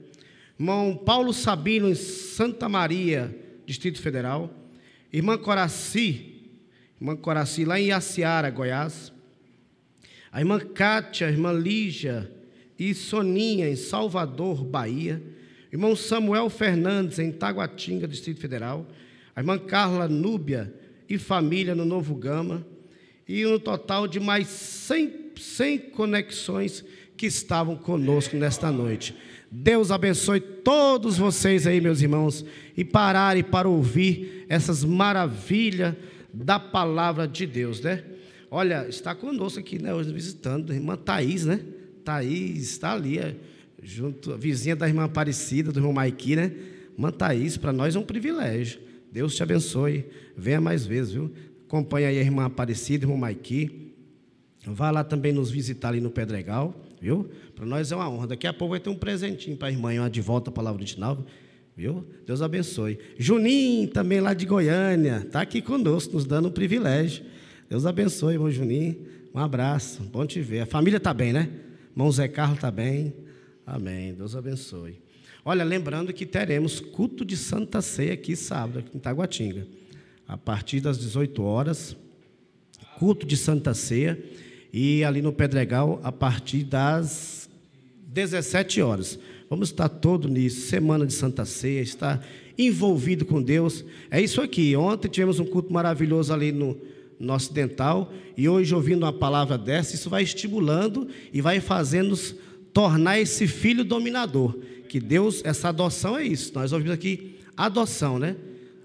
Irmão Paulo Sabino, em Santa Maria, Distrito Federal. Irmã Coraci, lá em Iaciara, Goiás. A irmã Cátia, a irmã Lígia e Soninha, em Salvador, Bahia. Irmão Samuel Fernandes, em Taguatinga, Distrito Federal. A irmã Carla Núbia e família, no Novo Gama. E no total de mais 100 conexões que estavam conosco nesta noite. Deus abençoe todos vocês aí, meus irmãos, e pararem para ouvir essas maravilhas da palavra de Deus, né? Olha, está conosco aqui, né, hoje visitando a irmã Thaís, né? Thaís está ali, junto, a vizinha da irmã Aparecida, do irmão Maiki, né? Irmã Thaís, para nós é um privilégio. Deus te abençoe, venha mais vezes, viu? Acompanha aí a irmã Aparecida, irmão Maiki. Vá lá também nos visitar ali no Pedregal, viu? Para nós é uma honra. Daqui a pouco vai ter um presentinho para a irmã, de volta à palavra original, viu? Deus abençoe. Juninho, também lá de Goiânia, está aqui conosco, nos dando um privilégio. Deus abençoe, irmão Juninho. Um abraço, bom te ver. A família está bem, né? Irmão Zé Carlos está bem. Amém. Deus abençoe. Olha, lembrando que teremos culto de Santa Ceia aqui sábado, aqui em Taguatinga. A partir das 18 horas, culto de Santa Ceia. E ali no Pedregal, a partir das 17 horas. Vamos estar todo nisso, semana de Santa Ceia, estar envolvido com Deus. É isso aqui. Ontem tivemos um culto maravilhoso ali no Ocidental, e hoje, ouvindo uma palavra dessa, isso vai estimulando e vai fazendo-nos tornar esse filho dominador. Que Deus, essa adoção é isso. Nós ouvimos aqui adoção, né?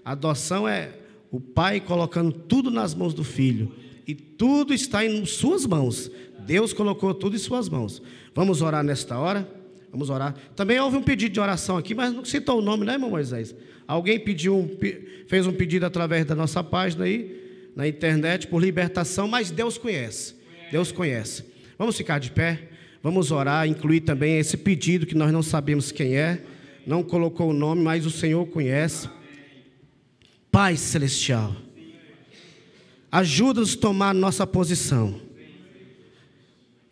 Adoção é o pai colocando tudo nas mãos do filho. E tudo está em suas mãos. Deus colocou tudo em suas mãos. Vamos orar nesta hora? Vamos orar. Também houve um pedido de oração aqui, mas não citou o nome, né, irmão Moisés? Alguém fez um pedido através da nossa página aí, na internet, por libertação, mas Deus conhece. Deus conhece. Vamos ficar de pé? Vamos orar, incluir também esse pedido que nós não sabemos quem é, não colocou o nome, mas o Senhor conhece. Pai Celestial, ajuda-nos a tomar nossa posição.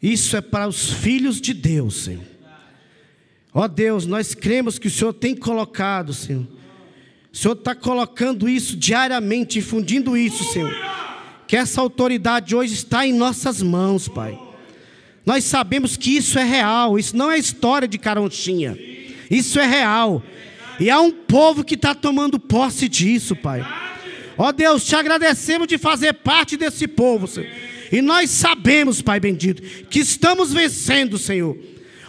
Isso é para os filhos de Deus, Senhor. Ó Deus, nós cremos que o Senhor tem colocado, Senhor. O Senhor está colocando isso diariamente, infundindo isso, Senhor. Que essa autoridade hoje está em nossas mãos, Pai. Nós sabemos que isso é real, isso não é história de caronchinha. Isso é real. E há um povo que está tomando posse disso, Pai. Ó Deus, te agradecemos de fazer parte desse povo, Senhor. E nós sabemos, Pai bendito, que estamos vencendo, Senhor.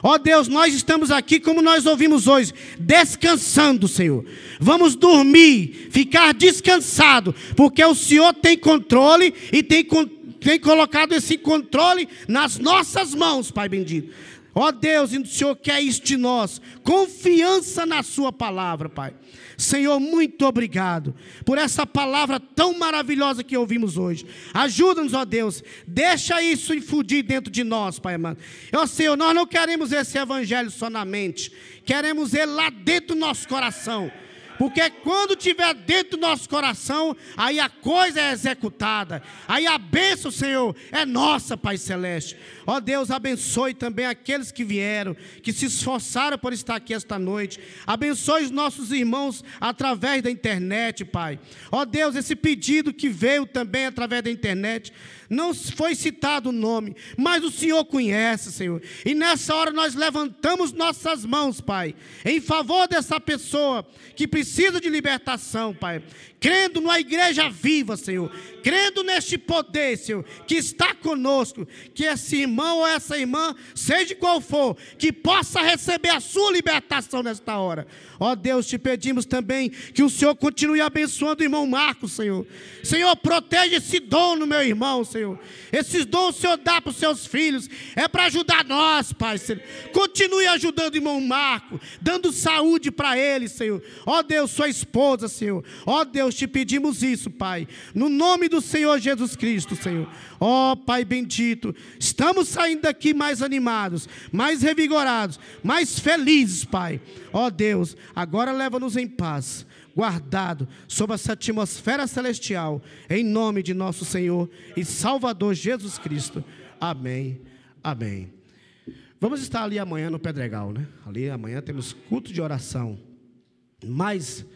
Ó Deus, nós estamos aqui como nós ouvimos hoje, descansando, Senhor. Vamos dormir, ficar descansado, porque o Senhor tem controle e tem colocado esse controle nas nossas mãos, Pai bendito. Ó Deus, o Senhor quer isso de nós, confiança na sua palavra, Pai. Senhor, muito obrigado por essa palavra tão maravilhosa que ouvimos hoje. Ajuda-nos, ó Deus, deixa isso infundir dentro de nós, Pai amado. Ó Senhor, nós não queremos esse evangelho só na mente, queremos ele lá dentro do nosso coração. Porque quando estiver dentro do nosso coração, aí a coisa é executada. Aí a bênção, Senhor, é nossa, Pai Celeste. Ó Deus, abençoe também aqueles que vieram, que se esforçaram por estar aqui esta noite. Abençoe os nossos irmãos através da internet, Pai. Ó Deus, esse pedido que veio também através da internet, não foi citado o nome, mas o Senhor conhece, Senhor. E nessa hora nós levantamos nossas mãos, Pai, em favor dessa pessoa que precisa precisa de libertação, Pai, crendo numa igreja viva, Senhor, crendo neste poder, Senhor, que está conosco, que esse irmão ou essa irmã, seja qual for, que possa receber a sua libertação nesta hora. Ó Deus, te pedimos também que o Senhor continue abençoando o irmão Marcos, Senhor. Senhor, proteja esse dom no meu irmão, Senhor. Esses dons o Senhor dá para os seus filhos, é para ajudar nós, Pai, Senhor. Continue ajudando o irmão Marcos, dando saúde para ele, Senhor. Ó Deus, sua esposa, Senhor. Ó Deus, te pedimos isso, Pai, no nome do Senhor Jesus Cristo, Senhor. Ó Pai bendito, estamos saindo daqui mais animados, mais revigorados, mais felizes, Pai. Ó Deus, agora leva-nos em paz, guardado sob essa atmosfera celestial, em nome de nosso Senhor e Salvador Jesus Cristo. Amém, amém. Vamos estar ali amanhã no Pedregal, né? Ali amanhã temos culto de oração, mais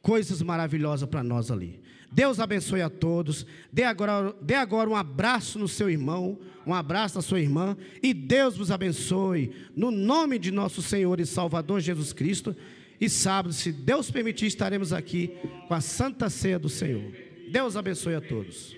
coisas maravilhosas para nós ali. Deus abençoe a todos. Dê agora um abraço no seu irmão, um abraço na sua irmã, e Deus vos abençoe, no nome de nosso Senhor e Salvador Jesus Cristo. E sábado, se Deus permitir, estaremos aqui com a Santa Ceia do Senhor. Deus abençoe a todos.